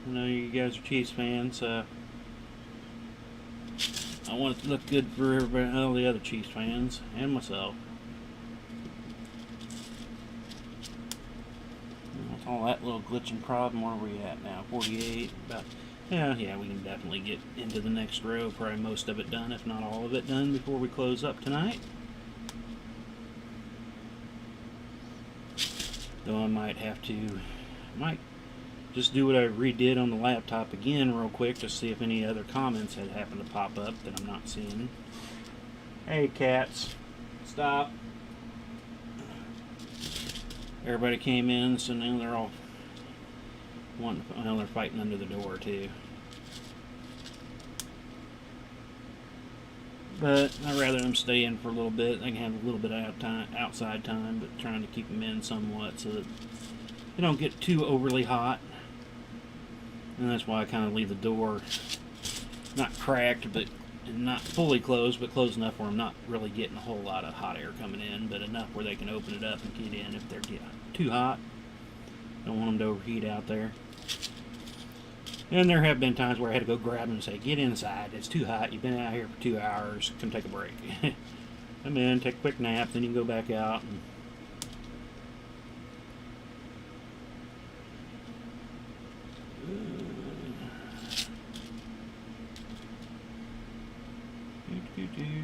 I know you guys are Chiefs fans, so I want it to look good for everybody, all the other Chiefs fans, and myself. With all that little glitching problem, where are we at now? 48, about... Yeah, we can definitely get into the next row. Probably most of it done, if not all of it done, before we close up tonight. Though I might just do what I redid on the laptop again real quick to see if any other comments had happened to pop up that I'm not seeing. Hey, cats. Stop. Everybody came in, so now they're all they're fighting under the door too. But I'd rather them stay in for a little bit. They can have a little bit of outside time, but trying to keep them in somewhat so that they don't get too overly hot. And that's why I kind of leave the door not cracked, but and not fully closed, but closed enough where I'm not really getting a whole lot of hot air coming in, but enough where they can open it up and get in if they're getting too hot. Don't want them to overheat out there. And there have been times where I had to go grab them and say, get inside, it's too hot, you've been out here for 2 hours, come take a break. Come in, take a quick nap, then you can go back out. And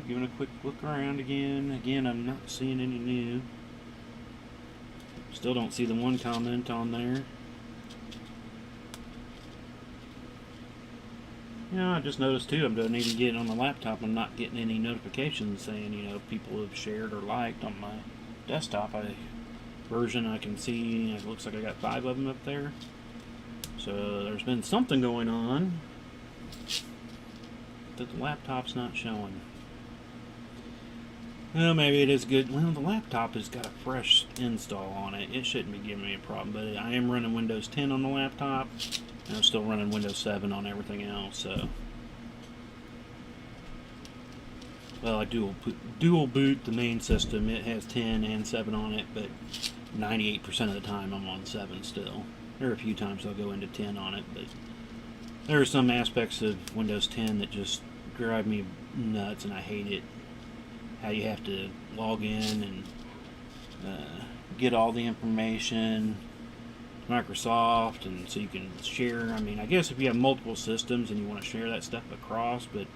giving a quick look around again. Again, I'm not seeing any new. Still don't see the one comment on there. I just noticed too, I'm doing even getting on the laptop, I'm not getting any notifications saying, people have shared or liked on my desktop. Version I can see, it looks like I got 5 of them up there. So there's been something going on that the laptop's not showing. Well, maybe it is good. Well, the laptop has got a fresh install on it. It shouldn't be giving me a problem, but I am running Windows 10 on the laptop, and I'm still running Windows 7 on everything else, so. Well, I dual boot the main system. It has 10 and 7 on it, but 98% of the time I'm on 7 still. There are a few times I'll go into 10 on it, but there are some aspects of Windows 10 that just drive me nuts, and I hate it. How you have to log in and get all the information, Microsoft, and so you can share. I mean, I guess if you have multiple systems and you want to share that stuff across, but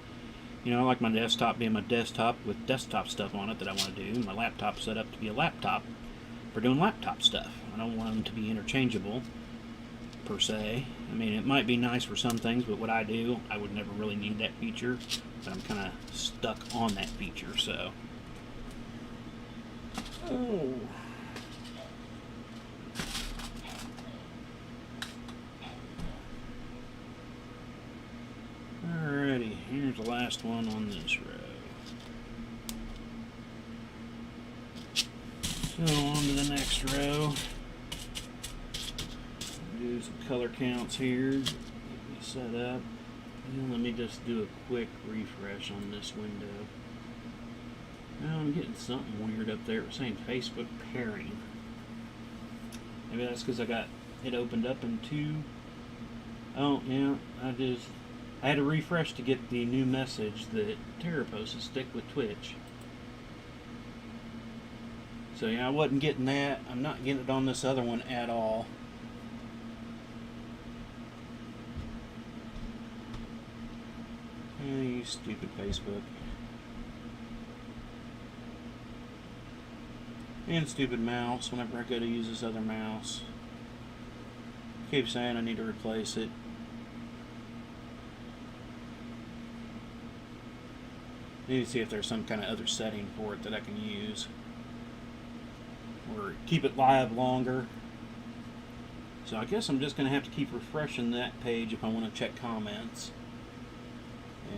I like my desktop being my desktop with desktop stuff on it that I want to do. My laptop set up to be a laptop for doing laptop stuff. I don't want them to be interchangeable per se. I mean, it might be nice for some things, but what I do, I would never really need that feature. But I'm kind of stuck on that feature, so. Oh. Alrighty, here's the last one on this row. So on to the next row. Do some color counts here. Get me set up. And let me just do a quick refresh on this window. Now I'm getting something weird up there. It was saying Facebook pairing. Maybe that's because I got it opened up in 2. Oh yeah, I had to refresh to get the new message that Tara posted, stick with Twitch. So yeah, I wasn't getting that. I'm not getting it on this other one at all. You stupid Facebook. And stupid mouse whenever I go to use this other mouse. Keep saying I need to replace it. Need to see if there's some kind of other setting for it that I can use. Or keep it live longer. So I guess I'm just going to have to keep refreshing that page if I want to check comments.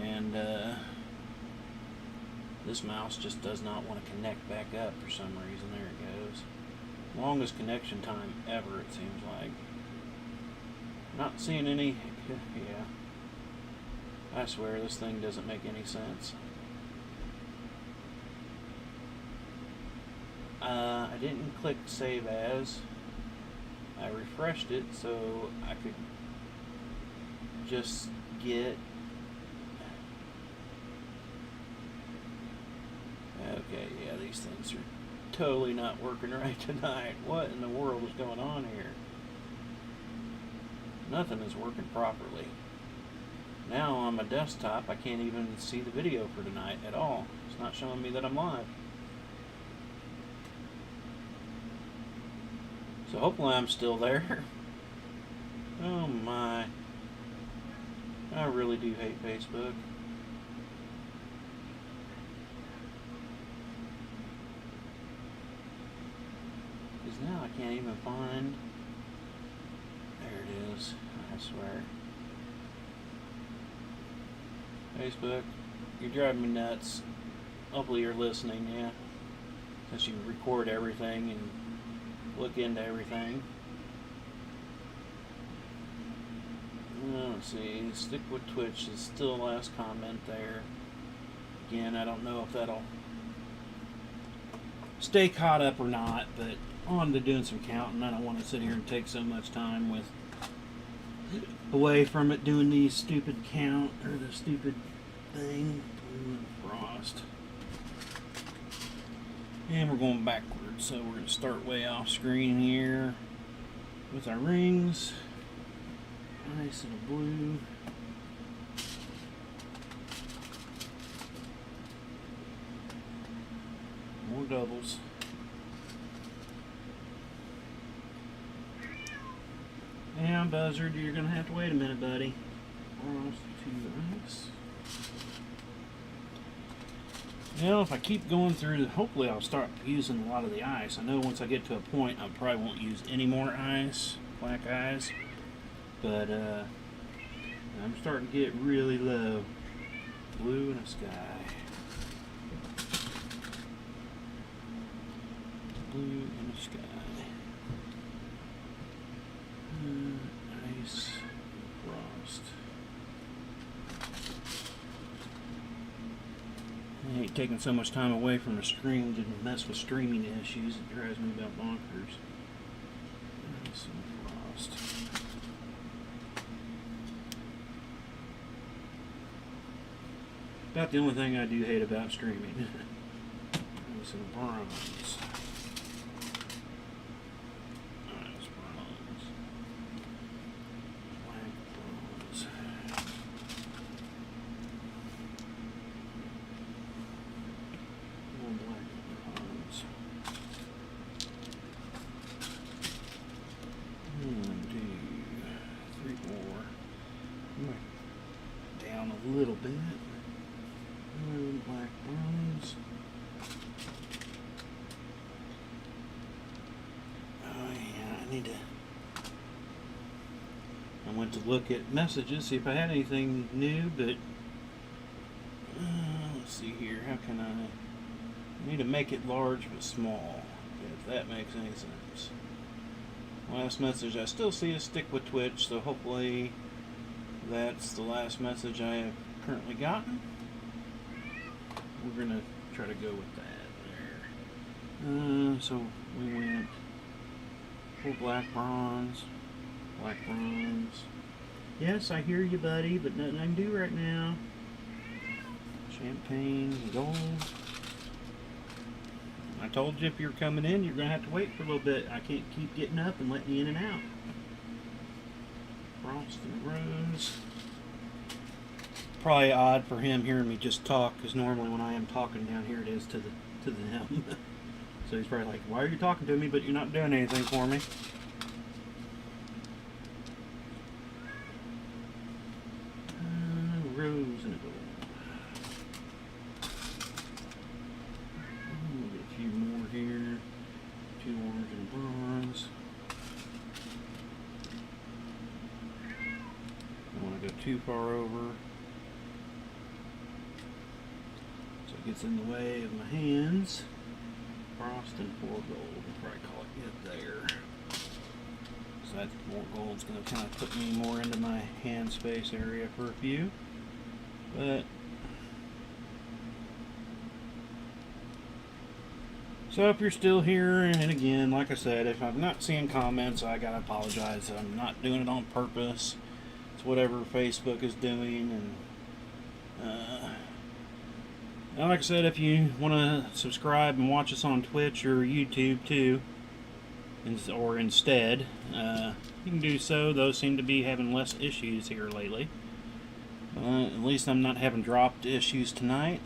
And this mouse just does not want to connect back up for some reason. There it goes. Longest connection time ever, it seems like. Not seeing any. Yeah. I swear this thing doesn't make any sense. I didn't click save as. I refreshed it so I could just get. Okay, yeah, these things are totally not working right tonight. What in the world is going on here? Nothing is working properly. Now on my desktop, I can't even see the video for tonight at all. It's not showing me that I'm live. So hopefully I'm still there. Oh my. I really do hate Facebook. Because now I can't even find. There it is. I swear. Facebook, you're driving me nuts. Hopefully you're listening, yeah. Since you record everything and look into everything. Let's see, stick with Twitch is still the last comment there. Again, I don't know if that'll stay caught up or not, but on to doing some counting. I don't want to sit here and take so much time away from it doing these stupid count or the stupid thing. Frost. And we're going backwards, so we're going to start way off screen here with our rings. Nice and blue. More doubles. And Buzzard, you're going to have to wait a minute, buddy. Frost, 2 ice. Well, if I keep going through, hopefully I'll start using a lot of the ice. I know once I get to a point, I probably won't use any more ice, black ice. But I'm starting to get really low. Blue in the sky. Blue in the sky. Ice, frost. I hate taking so much time away from the screen to mess with streaming issues. It drives me about bonkers. Ice and frost. About the only thing I do hate about streaming. Ice and bronze. Ice, bronze. Black bronze. More black bronze. 1, 2, 3, 4. Down a little bit. Black bronze. Oh yeah, I need to. I went to look at messages, see if I had anything new, but let's see here. How can I need to make it large but small, if that makes any sense. Last message I still see is stick with Twitch, so hopefully that's the last message I have currently gotten. We're gonna try to go with that there. So we went full black bronze, black bronze. Yes, I hear you, buddy, but nothing I can do right now. Champagne, gold. I told you if you're coming in, you're gonna have to wait for a little bit. I can't keep getting up and letting you in and out. Frost and rose. Probably odd for him hearing me just talk, because normally when I am talking down here it is to them. So he's probably like, why are you talking to me but you're not doing anything for me? Rose and a gold. We'll get a few more here. 2 orange and bronze. I don't want to go too far over. Gets in the way of my hands. Frost and 4 gold. We'll probably call it good there. So that 4 gold's going to kind of put me more into my hand space area for a few. But so if you're still here, and again, like I said, if I'm not seeing comments, I gotta apologize. I'm not doing it on purpose. It's whatever Facebook is doing, and like I said, if you want to subscribe and watch us on Twitch or YouTube too, or instead, you can do so. Those seem to be having less issues here lately. At least I'm not having dropped issues tonight.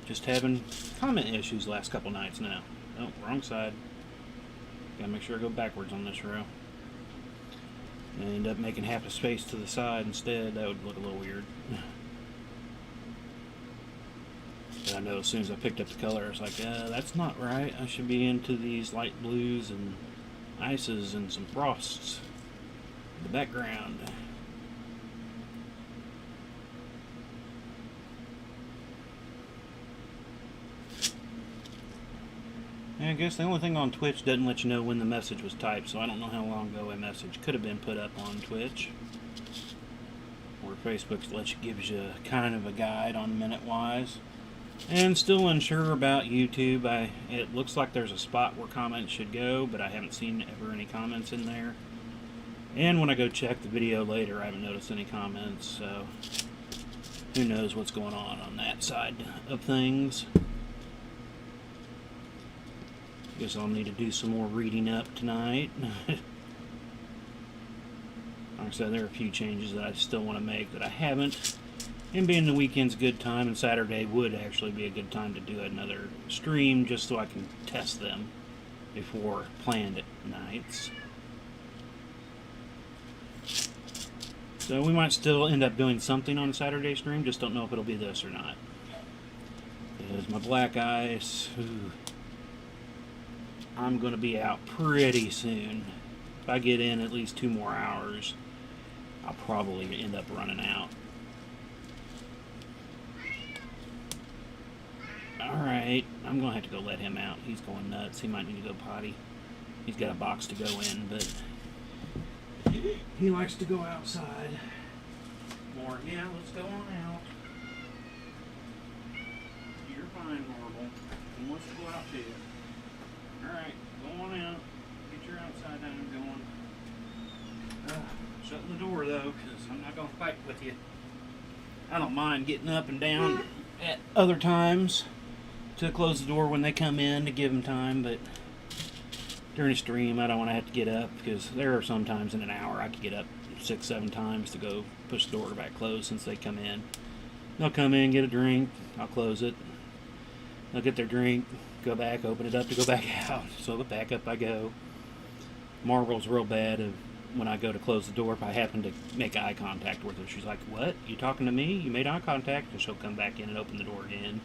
Just having comment issues last couple nights now. Oh, wrong side. Gotta make sure I go backwards on this row. And end up making half a space to the side instead. That would look a little weird. But I know as soon as I picked up the color, I was like, that's not right. I should be into these light blues and ices and some frosts in the background. And I guess the only thing on Twitch doesn't let you know when the message was typed, so I don't know how long ago a message could have been put up on Twitch. Or if Facebook gives you kind of a guide on minute-wise. And still unsure about YouTube. It looks like there's a spot where comments should go, but I haven't seen ever any comments in there. And when I go check the video later, I haven't noticed any comments, so who knows what's going on that side of things. Guess I'll need to do some more reading up tonight. Like I said, there are a few changes that I still want to make that I haven't. And being the weekend's a good time, and Saturday would actually be a good time to do another stream just so I can test them before planned nights. So we might still end up doing something on a Saturday stream, just don't know if it'll be this or not. Because my black ice, I'm going to be out pretty soon. If I get in at least 2 more hours, I'll probably end up running out. Alright, I'm going to have to go let him out. He's going nuts. He might need to go potty. He's got a box to go in, but he likes to go outside more. Yeah, let's go on out. You're fine, Marble. He wants to go out too. Alright, go on out. Get your outside down going. Shutting the door though, because I'm not going to fight with you. I don't mind getting up and down at other times to close the door when they come in to give them time, but during a stream I don't want to have to get up, because there are some times in an hour I could get up 6-7 times to go push the door back closed since they come in. They'll come in, get a drink, I'll close it. They'll get their drink, go back, open it up to go back out. So back up I go. Marvel's real bad of when I go to close the door, if I happen to make eye contact with her. She's like, "What? You talking to me? You made eye contact?" And she'll come back in and open the door again.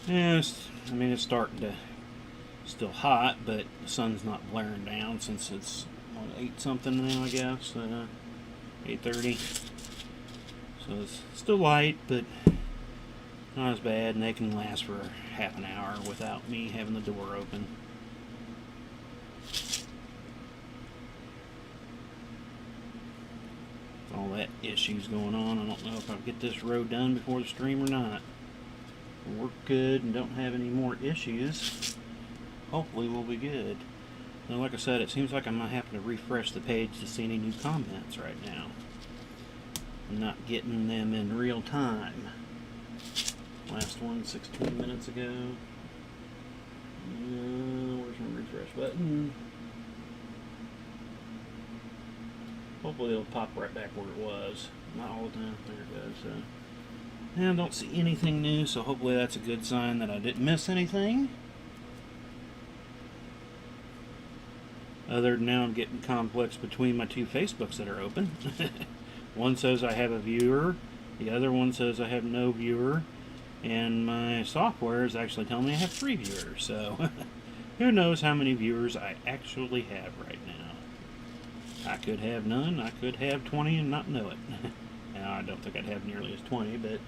Yeah, it's starting to still hot, but the sun's not blaring down since it's 8 something now, I guess, 8:30. So it's still light, but not as bad, and they can last for half an hour without me having the door open. All that issues going on. I don't know if I'll get this road done before the stream or not. We're good and don't have any more issues. Hopefully we'll be good. Now, like I said, it seems like I'm not having to refresh the page to see any new comments right now. I'm not getting them in real time. Last one 16 minutes ago. Where's my refresh button? Hopefully it'll pop right back where it was. Not all the time. There it goes. And I don't see anything new, so hopefully that's a good sign that I didn't miss anything. Other than now I'm getting conflicts between my 2 Facebooks that are open. One says I have a viewer, the other one says I have no viewer, and my software is actually telling me I have 3 viewers, so who knows how many viewers I actually have right now. I could have none, I could have 20 and not know it. Now, I don't think I'd have nearly as 20, but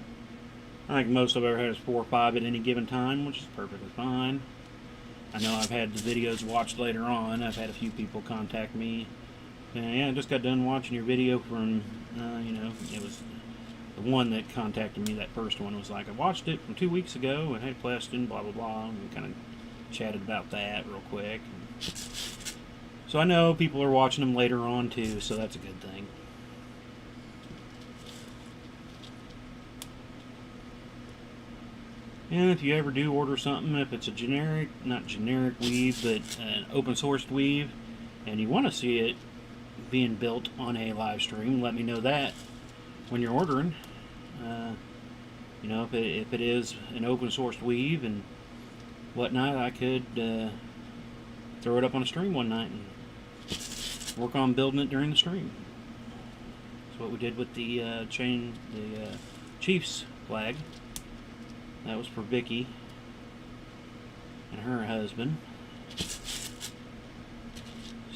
I think most I've ever had is 4 or 5 at any given time, which is perfectly fine. I know I've had the videos watched later on. I've had a few people contact me. Yeah, I just got done watching your video from, it was the one that contacted me, that first one was like, I watched it from 2 weeks ago and had a question, blah, blah, blah, and we kind of chatted about that real quick. So I know people are watching them later on too, so that's a good thing. And if you ever do order something, if it's a generic, not generic weave, but an open sourced weave, and you want to see it being built on a live stream, let me know that when you're ordering. If it is an open sourced weave and whatnot, I could throw it up on a stream one night and work on building it during the stream. That's what we did with the Chiefs flag. That was for Vicky and her husband.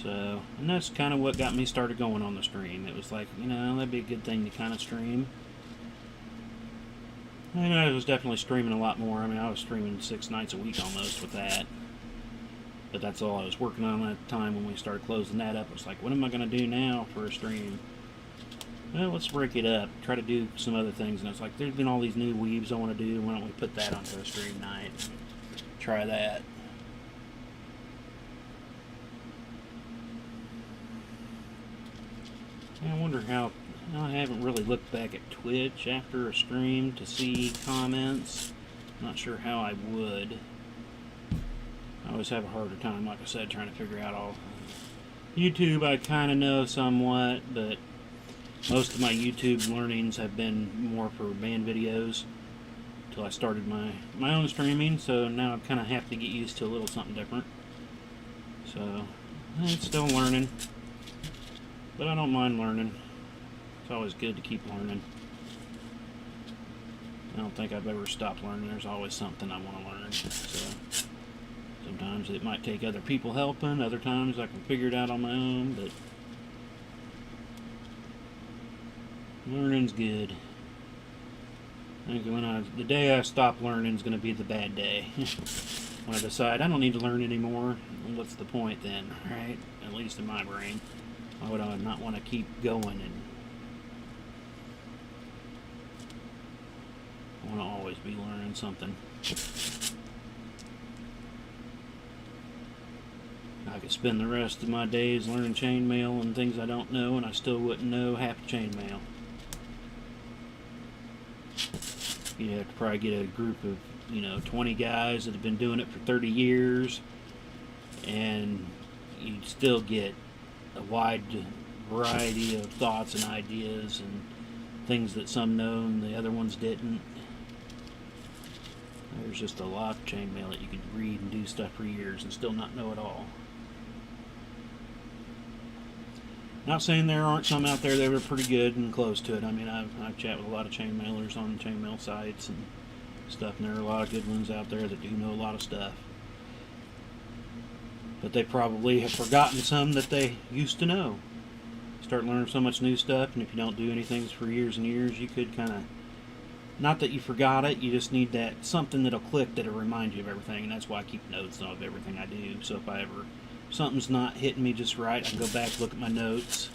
So, and that's kind of what got me started going on the stream. It was like, that'd be a good thing to kind of stream. And I was definitely streaming a lot more. I mean, I was streaming 6 nights a week almost with that. But that's all I was working on at the time when we started closing that up. I was like, what am I going to do now for a stream? Well, let's break it up. Try to do some other things. And it's like, there's been all these new weaves I want to do. Why don't we put that onto a stream night? Try that. I wonder how... I haven't really looked back at Twitch after a stream to see comments. Not sure how I would. I always have a harder time, like I said, trying to figure out all... YouTube I kind of know somewhat, but most of my YouTube learnings have been more for band videos until I started my own streaming, so now I kind of have to get used to a little something different. So, it's still learning, but I don't mind learning. It's always good to keep learning. I don't think I've ever stopped learning. There's always something I want to learn. So sometimes it might take other people helping, other times I can figure it out on my own, but learning's good. I think the day I stop learning is going to be the bad day. When I decide I don't need to learn anymore, what's the point then, right? At least in my brain. Why would I not want to keep going? And I want to always be learning something. I could spend the rest of my days learning chainmail and things I don't know, and I still wouldn't know half the chainmail. You'd have to probably get a group of, 20 guys that have been doing it for 30 years, and you'd still get a wide variety of thoughts and ideas and things that some know and the other ones didn't. There's just a lot of chainmail that you could read and do stuff for years and still not know it all. Not saying there aren't some out there that are pretty good and close to it. I mean, I've chatted with a lot of chainmailers on chainmail sites and stuff, and there are a lot of good ones out there that do know a lot of stuff. But they probably have forgotten some that they used to know. Start learning so much new stuff, and if you don't do anything for years and years, you could kind of... Not that you forgot it, you just need that something that'll click that'll remind you of everything, and that's why I keep notes of everything I do. So if I ever... something's not hitting me just right, I can go back, look at my notes,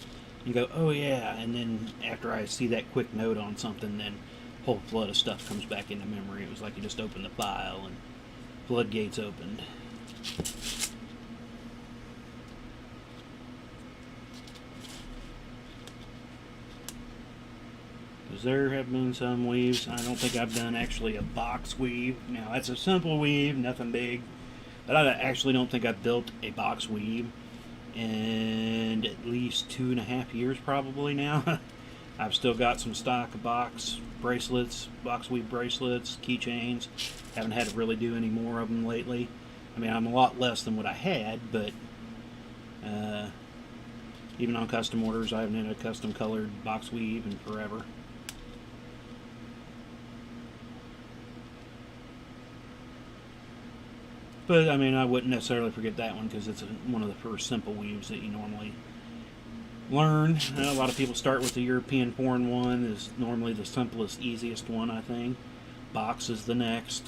and go, oh yeah, and then after I see that quick note on something, then a whole flood of stuff comes back into memory. It was like you just opened the file and floodgates opened. Because there have been some weaves. I don't think I've done actually a box weave. Now that's a simple weave, nothing big. But I actually don't think I've built a box weave in at least 2.5 years probably now. I've still got some stock box bracelets, box weave bracelets, keychains. Haven't had to really do any more of them lately. I mean, I'm a lot less than what I had, but even on custom orders, I haven't had a custom colored box weave in forever. But, I mean, I wouldn't necessarily forget that one because it's one of the first simple weaves that you normally learn. A lot of people start with the European foreign one. Is normally the simplest, easiest one, I think. Box is the next.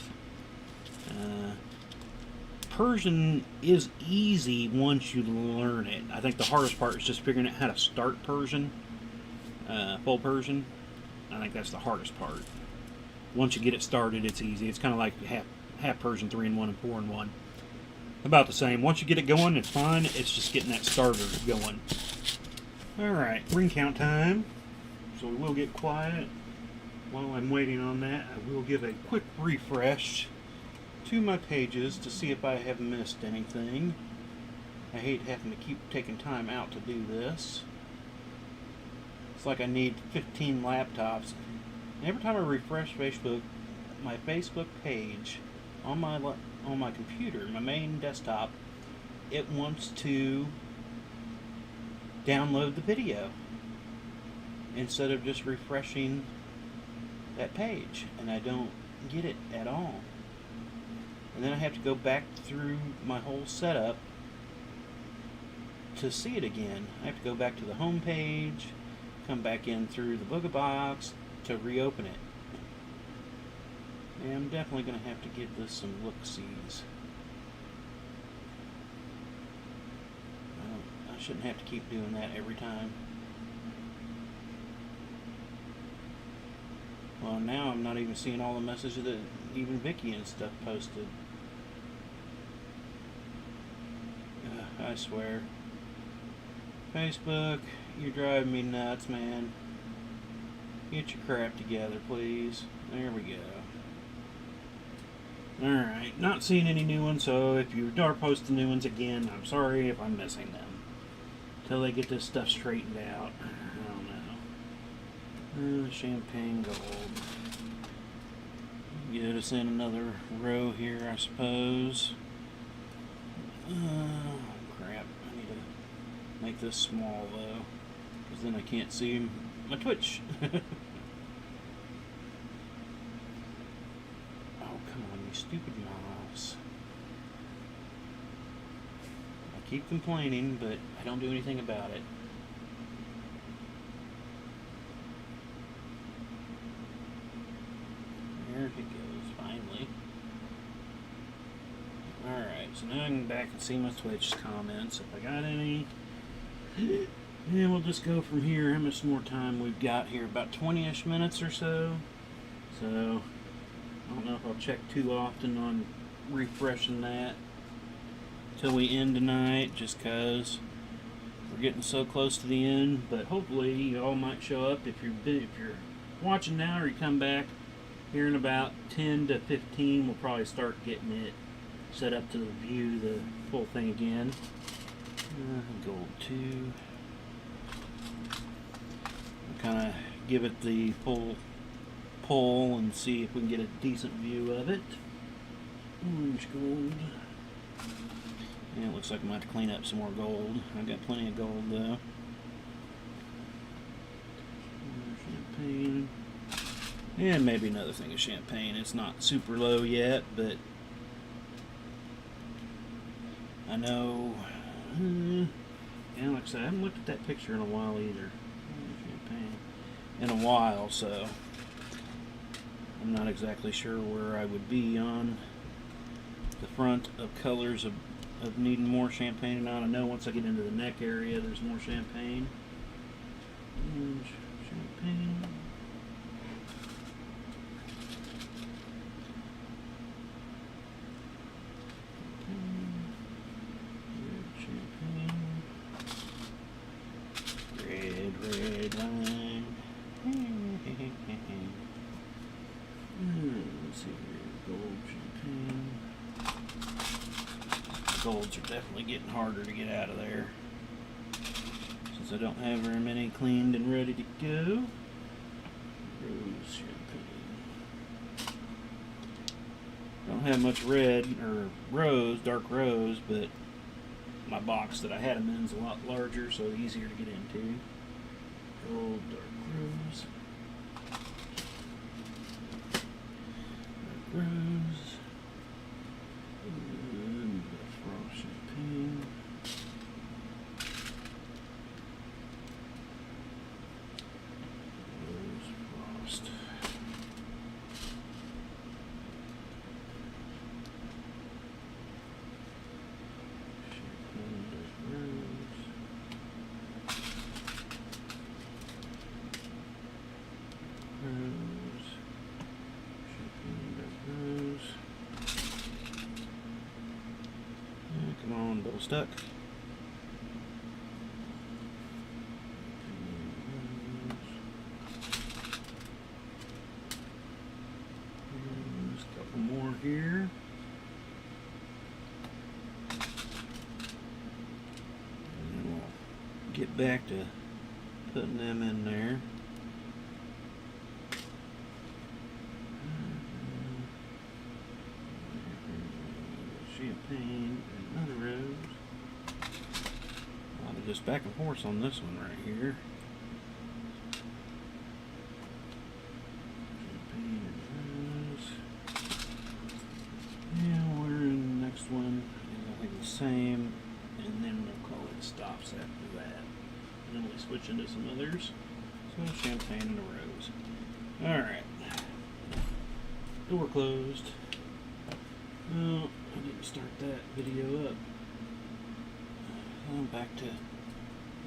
Persian is easy once you learn it. I think the hardest part is just figuring out how to start Persian, full Persian. I think that's the hardest part. Once you get it started, it's easy. It's kind of like half Persian 3-in-1 and 4-in-1. About the same. Once you get it going, it's fine. It's just getting that starter going. Alright, ring count time. So we will get quiet. While I'm waiting on that, I will give a quick refresh to my pages to see if I have missed anything. I hate having to keep taking time out to do this. It's like I need 15 laptops. And every time I refresh Facebook, my Facebook page on my computer, my main desktop, it wants to download the video instead of just refreshing that page, and I don't get it at all. And then I have to go back through my whole setup to see it again. I have to go back to the home page, come back in through the Booga box to reopen it. And I'm definitely going to have to give this some look-sees. shouldn't have to keep doing that every time. Well, now I'm not even seeing all the messages that even Vicky and stuff posted. I swear. Facebook, you're driving me nuts, man. Get your crap together, please. There we go. Alright, not seeing any new ones, so if you are posting new ones again, I'm sorry if I'm missing them. Till they get this stuff straightened out. I don't know. Champagne gold. Get us in another row here, I suppose. Crap. I need to make this small, though. Because then I can't see my Twitch. Stupid mouse. I keep complaining, but I don't do anything about it. There it goes, finally. Alright, so now I can back and see my Twitch comments, if I got any. And we'll just go from here. How much more time we've got here? About 20-ish minutes or so. So I don't know if I'll check too often on refreshing that till we end tonight, just because we're getting so close to the end. But hopefully you all might show up if you're watching now, or you come back here in about 10 to 15. We'll probably start getting it set up to view the full thing again. Gold 2. Kind of give it the full pull and see if we can get a decent view of it. Orange gold. Yeah, it looks like I might have to clean up some more gold. I've got plenty of gold though. Champagne. And maybe another thing of champagne. It's not super low yet, but I know. Yeah, like I said, I haven't looked at that picture in a while either. Champagne. In a while, so I'm not exactly sure where I would be on the front of colors of needing more champagne or not. I know once I get into the neck area, there's more champagne. Champagne. Red wine. Let's see here, gold champagne. Golds are definitely getting harder to get out of there, since I don't have very many cleaned and ready to go. Rose champagne. Don't have much red or rose, dark rose, but my box that I had them in is a lot larger, so easier to get into. Gold, dark rose. Dark rose. And frost champagne. Rose frost. Champagne, dark rose. Rose. Champagne, dark rose. Come on, double stuck. There's a couple more here. And then we'll get back to putting them in there. Champagne, another rose. I'll just back and forth on this one right here. Champagne and rose. Yeah, we're in the next one. I think the same, and then we'll call it stops after that. And then we'll switch into some others. So champagne and a rose. Alright. Door closed. Oh, I didn't start that video up. Back to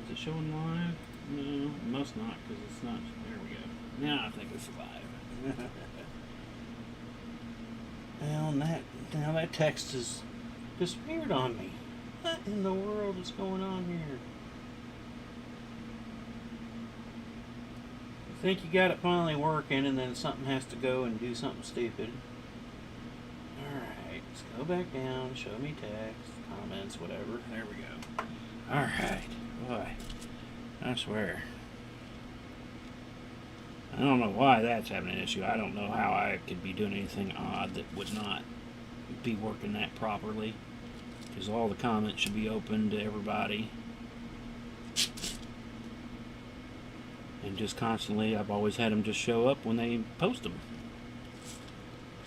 Is it showing live? No, it must not, because it's not. There we go. Now I think it's live. Well, now that text has disappeared on me. What in the world is going on here? You think you got it finally working, and then something has to go and do something stupid. Alright, let's go back down, show me text, comments, whatever. There we go. Alright, boy, I swear. I don't know why that's having an issue. I don't know how I could be doing anything odd that would not be working that properly. Because all the comments should be open to everybody. And just constantly, I've always had them just show up when they post them.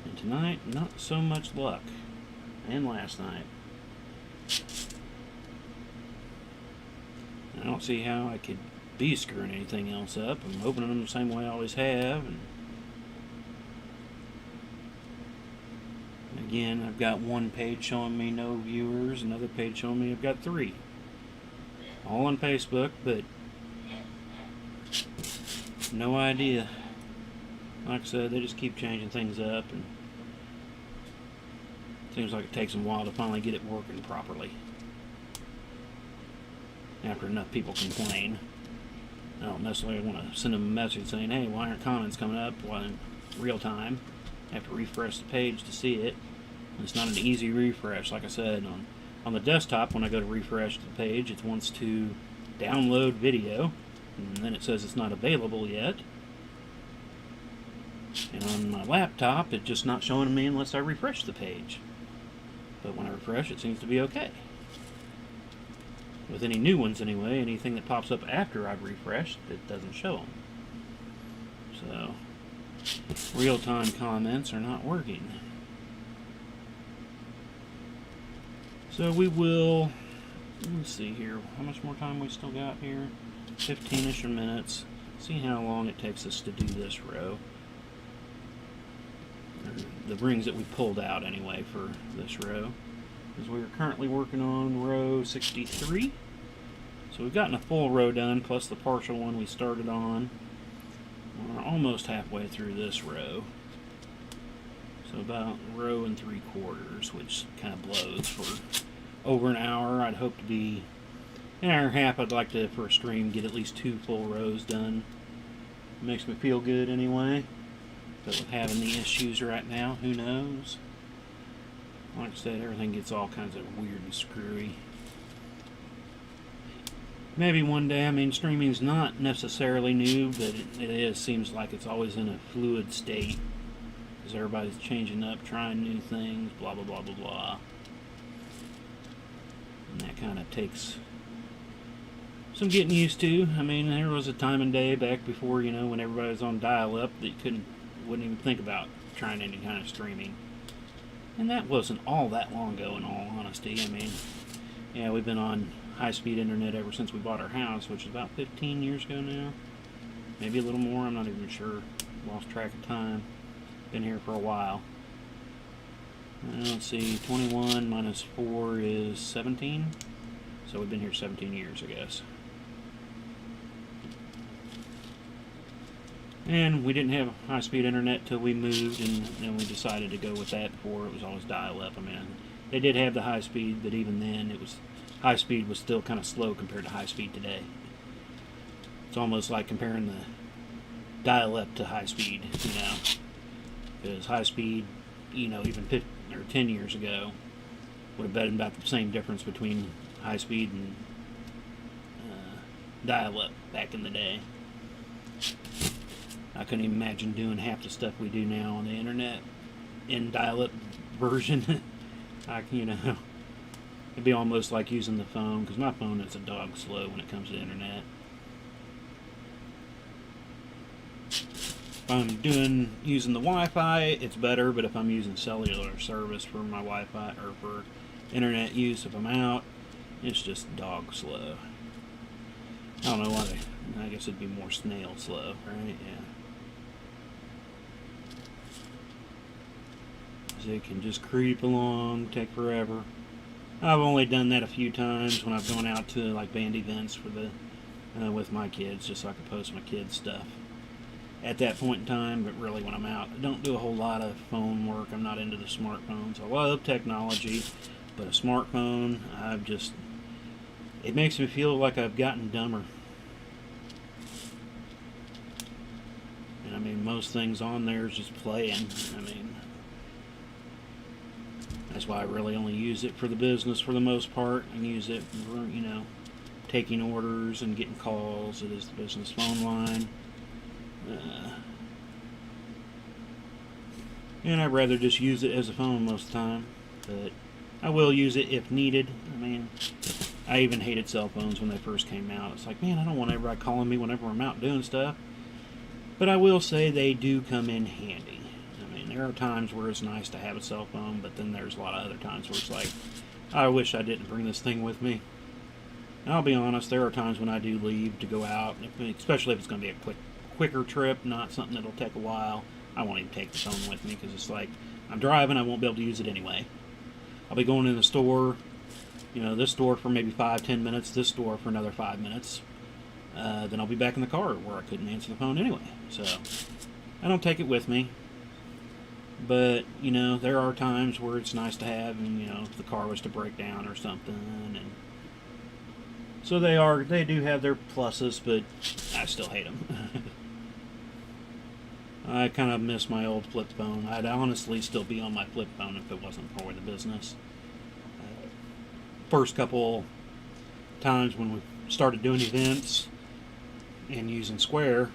And tonight, not so much luck. And last night. I don't see how I could be screwing anything else up. I'm opening them the same way I always have. And again, I've got one page showing me no viewers, another page showing me I've got 3. All on Facebook, but no idea. Like I said, they just keep changing things up, and it seems like it takes them a while to finally get it working properly. After enough people complain. I don't necessarily want to send them a message saying, hey, why aren't comments coming up in real time? I have to refresh the page to see it. It's not an easy refresh. Like I said, on the desktop, when I go to refresh the page, it wants to download video, and then it says it's not available yet. And on my laptop, it's just not showing me unless I refresh the page. But when I refresh, it seems to be okay. With any new ones anyway, anything that pops up after I've refreshed, it doesn't show them. So, real-time comments are not working. So we will, let's see here, how much more time we still got here? 15-ish minutes. See how long it takes us to do this row. The rings that we pulled out anyway for this row. Because we are currently working on row 63. So we've gotten a full row done, plus the partial one we started on. We're almost halfway through this row. So about row and 3/4, which kind of blows for over an hour. I'd hope to be an hour and a half. I'd like to, for a stream, get at least 2 full rows done. It makes me feel good anyway. But with having the issues right now, who knows? Like I said, everything gets all kinds of weird and screwy. Maybe one day, I mean, streaming's not necessarily new, but it seems like it's always in a fluid state. Because everybody's changing up, trying new things, blah, blah, blah, blah, blah. And that kind of takes some getting used to. I mean, there was a time and day back before, you know, when everybody was on dial-up that you wouldn't even think about trying any kind of streaming. And that wasn't all that long ago, in all honesty. I mean, yeah, we've been on high-speed internet ever since we bought our house, which is about 15 years ago now. Maybe a little more, I'm not even sure. Lost track of time. Been here for a while. Let's see, 21 minus 4 is 17. So we've been here 17 years, I guess. And we didn't have high-speed internet till we moved, and then we decided to go with that. Before it was always dial-up. I mean, they did have the high-speed, but even then, high-speed was still kind of slow compared to high-speed today. It's almost like comparing the dial-up to high-speed, you know. Because high-speed, you know, even 10 years ago, would have been about the same difference between high-speed and dial-up back in the day. I couldn't even imagine doing half the stuff we do now on the internet in dial-up version. You know, it'd be almost like using the phone, because my phone is a dog slow when it comes to internet. If I'm using the Wi-Fi, it's better, but if I'm using cellular service for my Wi-Fi or for internet use, if I'm out, it's just dog slow. I don't know why I guess it'd be more snail slow, right? Yeah. So it can just creep along, take forever. I've only done that a few times when I've gone out to like band events for the with my kids, just so I can post my kids' stuff at that point in time. But really, when I'm out, I don't do a whole lot of phone work. I'm not into the smartphones. I love technology, but a smartphone, it makes me feel like I've gotten dumber. And I mean, most things on there is just playing. I mean, that's why I really only use it for the business for the most part. I use it for, taking orders and getting calls. It is the business phone line. And I'd rather just use it as a phone most of the time. But I will use it if needed. I mean, I even hated cell phones when they first came out. It's like, man, I don't want everybody calling me whenever I'm out doing stuff. But I will say they do come in handy. I mean, there are times where it's nice to have a cell phone, but then there's a lot of other times where it's like, I wish I didn't bring this thing with me. And I'll be honest, there are times when I do leave to go out, especially if it's going to be a quicker trip, not something that'll take a while. I won't even take the phone with me because it's like, I'm driving, I won't be able to use it anyway. I'll be going in the store, this store for maybe 5-10 minutes, this store for another 5 minutes. Then I'll be back in the car where I couldn't answer the phone anyway. So I don't take it with me. But, there are times where it's nice to have, and, if the car was to break down or something. And so they do have their pluses, but I still hate them. I kind of miss my old flip phone. I'd honestly still be on my flip phone if it wasn't for the business. First couple times when we started doing events and using Square,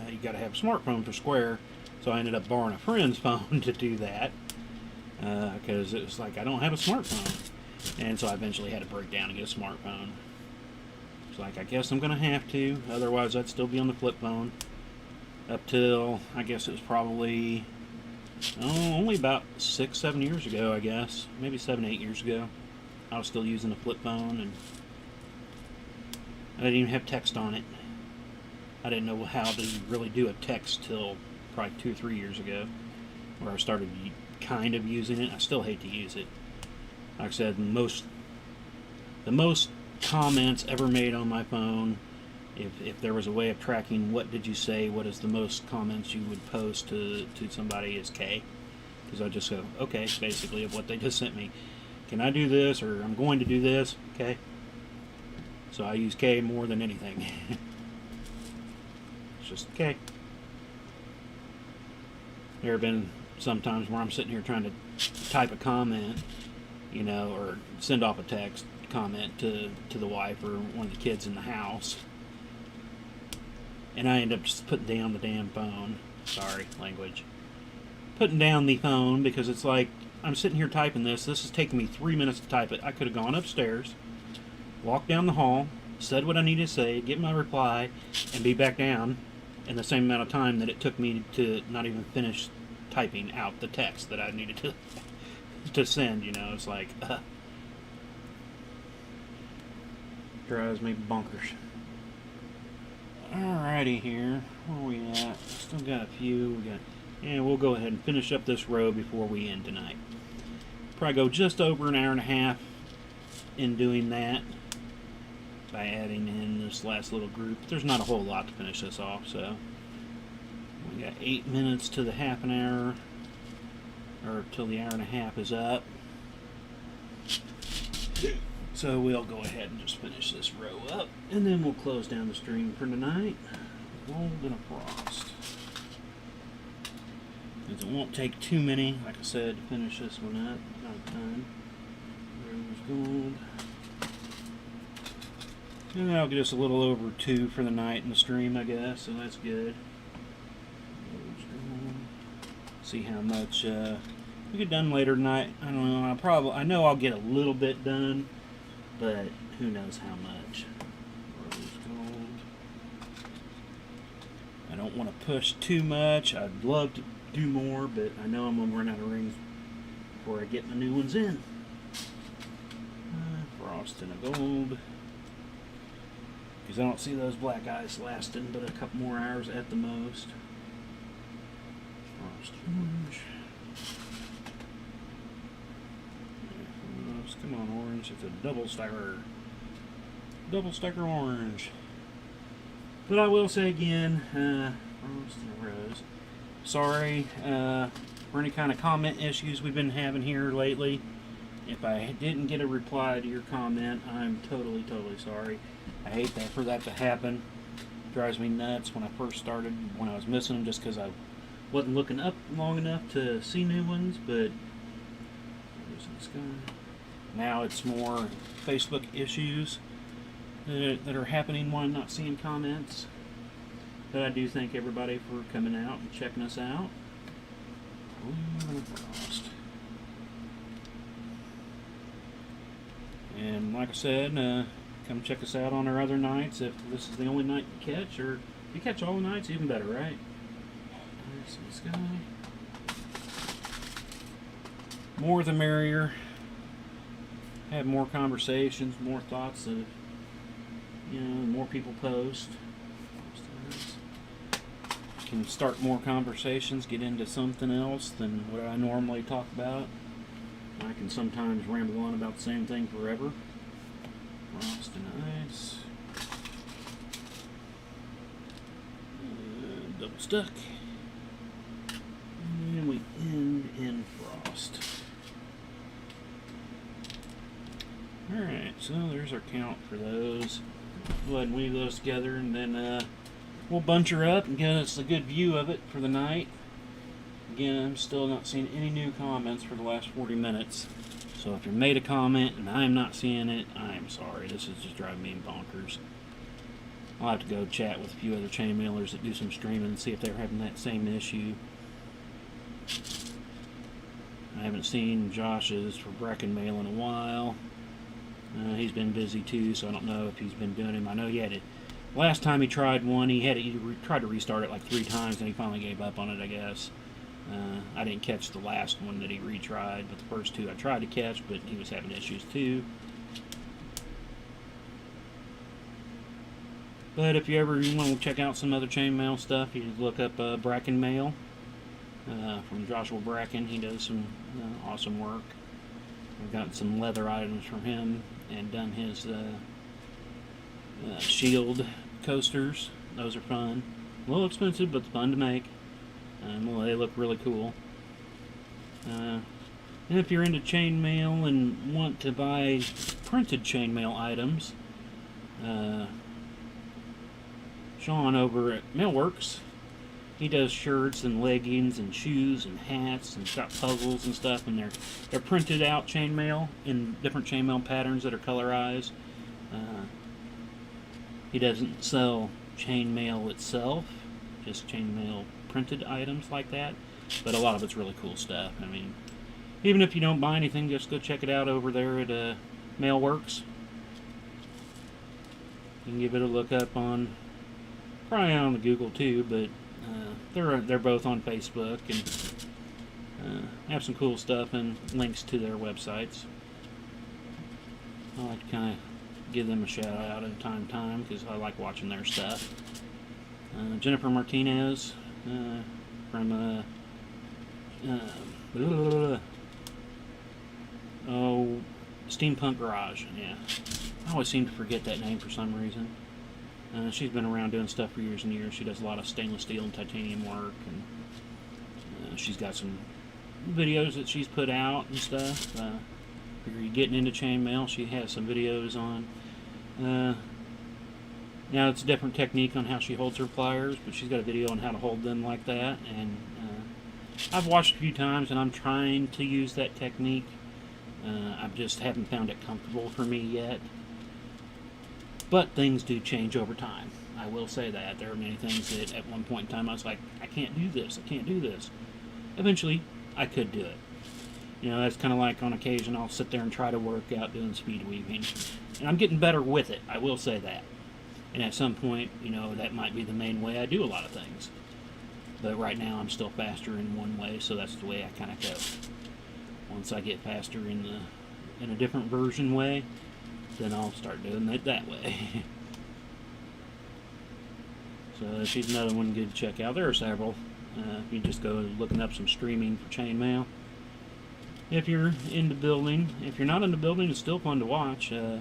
you got to have a smartphone for Square. So I ended up borrowing a friend's phone to do that because it was like, I don't have a smartphone. And so I eventually had to break down and get a smartphone. It's like, I guess I'm going to have to. Otherwise, I'd still be on the flip phone. Up till, I guess it was probably, only about 6-7 years ago, I guess. Maybe 7-8 years ago. I was still using a flip phone, and I didn't even have text on it. I didn't know how to really do a text till probably 2 or 3 years ago, where I started kind of using it. I still hate to use it. Like I said, the most comments ever made on my phone, if there was a way of tracking what did you say, what is the most comments you would post to somebody, is K. Because I just go, okay, basically of what they just sent me. Can I do this, or I'm going to do this? Okay. So I use K more than anything. It's just K. There have been some times where I'm sitting here trying to type a comment, or send off a text comment to the wife or one of the kids in the house. And I end up just putting down the damn phone. Sorry, language. Putting down the phone because it's like, I'm sitting here typing this. This is taking me 3 minutes to type it. I could have gone upstairs, walked down the hall, said what I needed to say, get my reply, and be back down in the same amount of time that it took me to not even finish typing out the text that I needed to send. It's like, drives me bonkers. Alrighty here, where are we at? Still got a few. We'll go ahead and finish up this row before we end tonight. Probably go just over an hour and a half in doing that by adding in this last little group. There's not a whole lot to finish this off, so we got 8 minutes to the half an hour, or till the hour and a half is up. So we'll go ahead and just finish this row up, and then we'll close down the stream for tonight. Gold and a frost. Because it won't take too many, like I said, to finish this one up. Not time. Rose gold. And that'll get us a little over 2 for the night in the stream, I guess, so that's good. Rose gold. See how much we get done later tonight. I don't know. I know I'll get a little bit done, but who knows how much. Rose gold. I don't want to push too much. I'd love to do more, but I know I'm going to run out of rings before I get my new ones in. Frost and a gold. Because I don't see those black eyes lasting but a couple more hours at the most. Frost orange. Come on, orange. It's a double stacker. Double stacker orange. But I will say again, Rose, sorry for any kind of comment issues we've been having here lately. If I didn't get a reply to your comment, I'm totally sorry. I hate for that to happen. It drives me nuts when I first started, when I was missing them, just because I wasn't looking up long enough to see new ones. But now it's more Facebook issues that are happening when I'm not seeing comments. But I do thank everybody for coming out and checking us out. And like I said, come check us out on our other nights if this is the only night you catch, or if you catch all the nights, even better, right? Nice in the sky. More the merrier. Have more conversations, more thoughts of, more people post. Can start more conversations, get into something else than what I normally talk about. I can sometimes ramble on about the same thing forever. Frost and ice. Double stuck. And we end in frost. Alright, so there's our count for those. Go ahead and weave those together, and then we'll bunch her up and get us a good view of it for the night. Again, I'm still not seeing any new comments for the last 40 minutes. So if you made a comment and I'm not seeing it, I'm sorry. This is just driving me bonkers. I'll have to go chat with a few other chainmailers that do some streaming and see if they're having that same issue. I haven't seen Josh's for Bracken Mail in a while. He's been busy too, so I don't know if he's been doing him. I know he had it. Last time he tried one, he tried to restart it like 3 times, and he finally gave up on it, I guess. I didn't catch the last one that he retried, but the first 2 I tried to catch, but he was having issues too. But if you ever want to check out some other chainmail stuff, you look up Bracken Mail from Joshua Bracken. He does some awesome work. I've got some leather items from him and done his shield coasters. Those are fun. A little expensive, but fun to make. Well, they look really cool. And if you're into chainmail and want to buy printed chainmail items, Sean over at Mailworks, he does shirts and leggings and shoes and hats, and got puzzles and stuff, and they're printed out chainmail in different chainmail patterns that are colorized. He doesn't sell chainmail itself, just chainmail printed items like that, but a lot of it's really cool stuff. I mean, even if you don't buy anything, just go check it out over there at Mailworks. You can give it a look up on, probably on the Google too, but they're both on Facebook, and have some cool stuff and links to their websites. I like to kind of give them a shout out at time to time because I like watching their stuff. Jennifer Martinez from Steampunk Garage. Yeah, I always seem to forget that name for some reason. She's been around doing stuff for years and years. She does a lot of stainless steel and titanium work, and she's got some videos that she's put out and stuff. If you're getting into chainmail, she has some videos on. Now it's a different technique on how she holds her pliers, but she's got a video on how to hold them like that, and I've watched a few times, and I'm trying to use that technique. I just haven't found it comfortable for me yet. But things do change over time. I will say that. There are many things that at one point in time I was like, I can't do this, I can't do this. Eventually, I could do it. That's kind of like on occasion I'll sit there and try to work out doing speed weaving. And I'm getting better with it, I will say that. And at some point, that might be the main way I do a lot of things. But right now I'm still faster in one way, so that's the way I kind of go. Once I get faster in a different version way, then I'll start doing it that way. So she's another one good to check out. There are several. You just go looking up some streaming for chainmail. If you're into building, if you're not into building, it's still fun to watch. It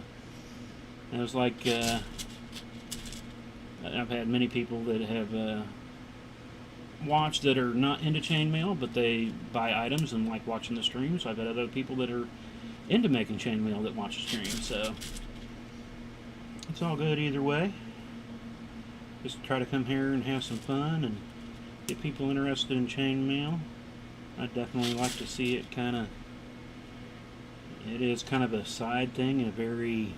was like I've had many people that have watched that are not into chainmail, but they buy items and like watching the streams. I've had other people that are into making chainmail that watch the stream, so it's all good either way. Just try to come here and have some fun and get people interested in chainmail. I'd definitely like to see it it is kind of a side thing, a very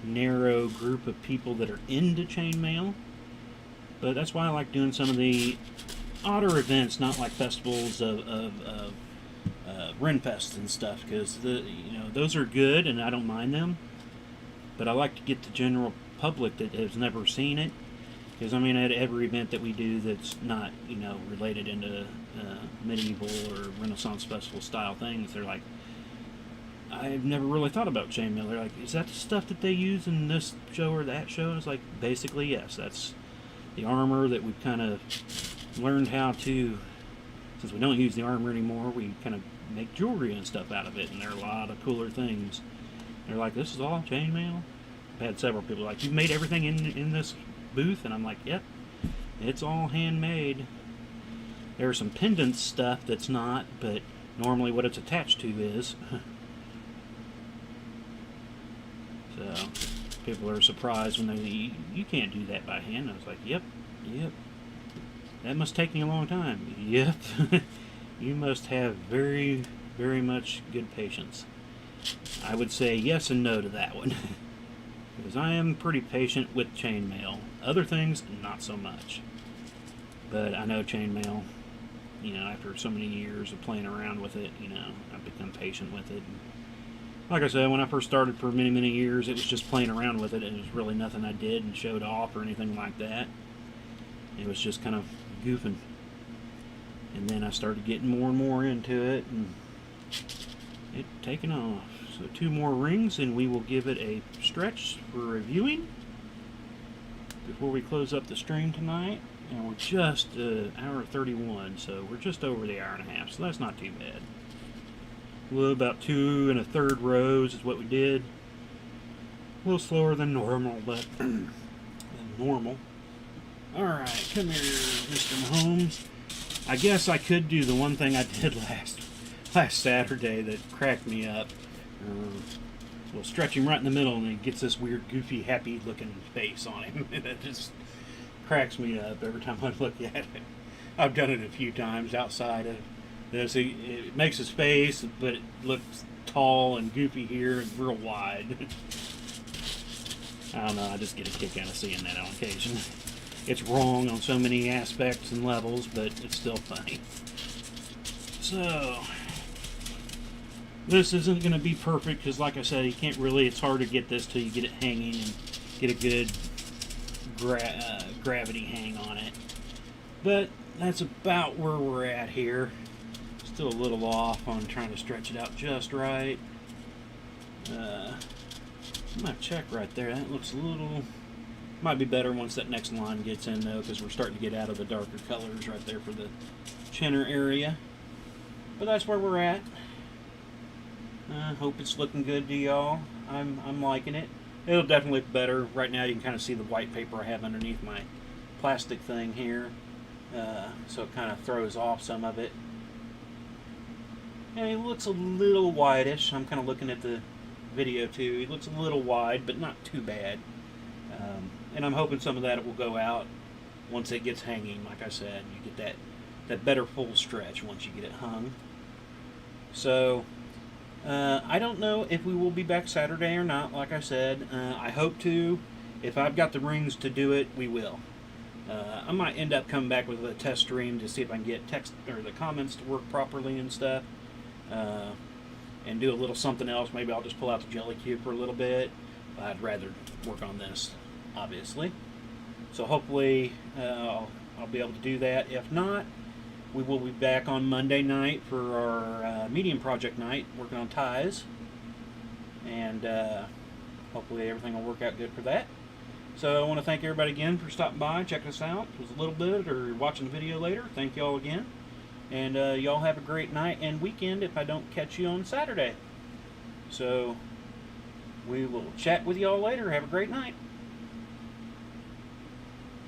narrow group of people that are into chainmail. But that's why I like doing some of the odder events, not like festivals of Renfest and stuff, because those are good and I don't mind them. But I like to get the general public that has never seen it, because I mean, at every event that we do that's not related into medieval or Renaissance festival style things, they're like, I've never really thought about chainmail. They're like, is that the stuff that they use in this show or that show? And it's like, basically yes, that's the armor that we've kind of learned how to, since we don't use the armor anymore, we kind of make jewelry and stuff out of it, and there are a lot of cooler things. They're like, this is all chainmail? I've had several people like, you've made everything in this booth? And I'm like, yep, it's all handmade. There's some pendant stuff that's not, but normally what it's attached to is. So people are surprised when you can't do that by hand. I was like, yep, that must take me a long time. Yep. You must have very, very much good patience. I would say yes and no to that one. Because I am pretty patient with chainmail. Other things, not so much. But I know chainmail, after so many years of playing around with it, I've become patient with it. Like I said, when I first started for many, many years, it was just playing around with it. It was really nothing I did and showed off or anything like that. It was just kind of goofing. And then I started getting more and more into it, and it taken off. So 2 more rings, and we will give it a stretch for reviewing before we close up the stream tonight. And we're just hour 31, so we're just over the hour and a half, so that's not too bad. Well, about 2 1/3 rows is what we did. A little slower than normal, but than normal. Alright, come here, Mr. Mahomes. I guess I could do the one thing I did last Saturday that cracked me up. We'll stretch him right in the middle, and he gets this weird, goofy, happy-looking face on him. It just cracks me up every time I look at it. I've done it a few times outside of this. It makes his face, but it looks tall and goofy here and real wide. I don't know, I just get a kick out of seeing that on occasion. It's wrong on so many aspects and levels, but it's still funny. So, this isn't going to be perfect, because like I said, it's hard to get this till you get it hanging and get a good gravity hang on it. But that's about where we're at here. Still a little off on trying to stretch it out just right. I'm going to check right there. That looks a little... Might be better once that next line gets in, though, because we're starting to get out of the darker colors right there for the chinner area. But that's where we're at. Hope it's looking good to y'all. I'm liking it. It'll definitely look better. Right now you can kind of see the white paper I have underneath my plastic thing here. So it kind of throws off some of it. And it looks a little whitish. I'm kind of looking at the video too. It looks a little wide, but not too bad. And I'm hoping some of that will go out once it gets hanging. Like I said, you get that better full stretch once you get it hung. So, I don't know if we will be back Saturday or not, like I said. I hope to. If I've got the rings to do it, we will. I might end up coming back with a test stream to see if I can get text or the comments to work properly and stuff. And do a little something else. Maybe I'll just pull out the jelly cube for a little bit. I'd rather work on this, obviously. So hopefully I'll be able to do that. If not, we will be back on Monday night for our medium project night, working on ties. And hopefully everything will work out good for that. So I want to thank everybody again for stopping by, checking us out. If it was a little bit, or watching the video later, thank y'all again. And y'all have a great night and weekend if I don't catch you on Saturday. So we will chat with y'all later. Have a great night.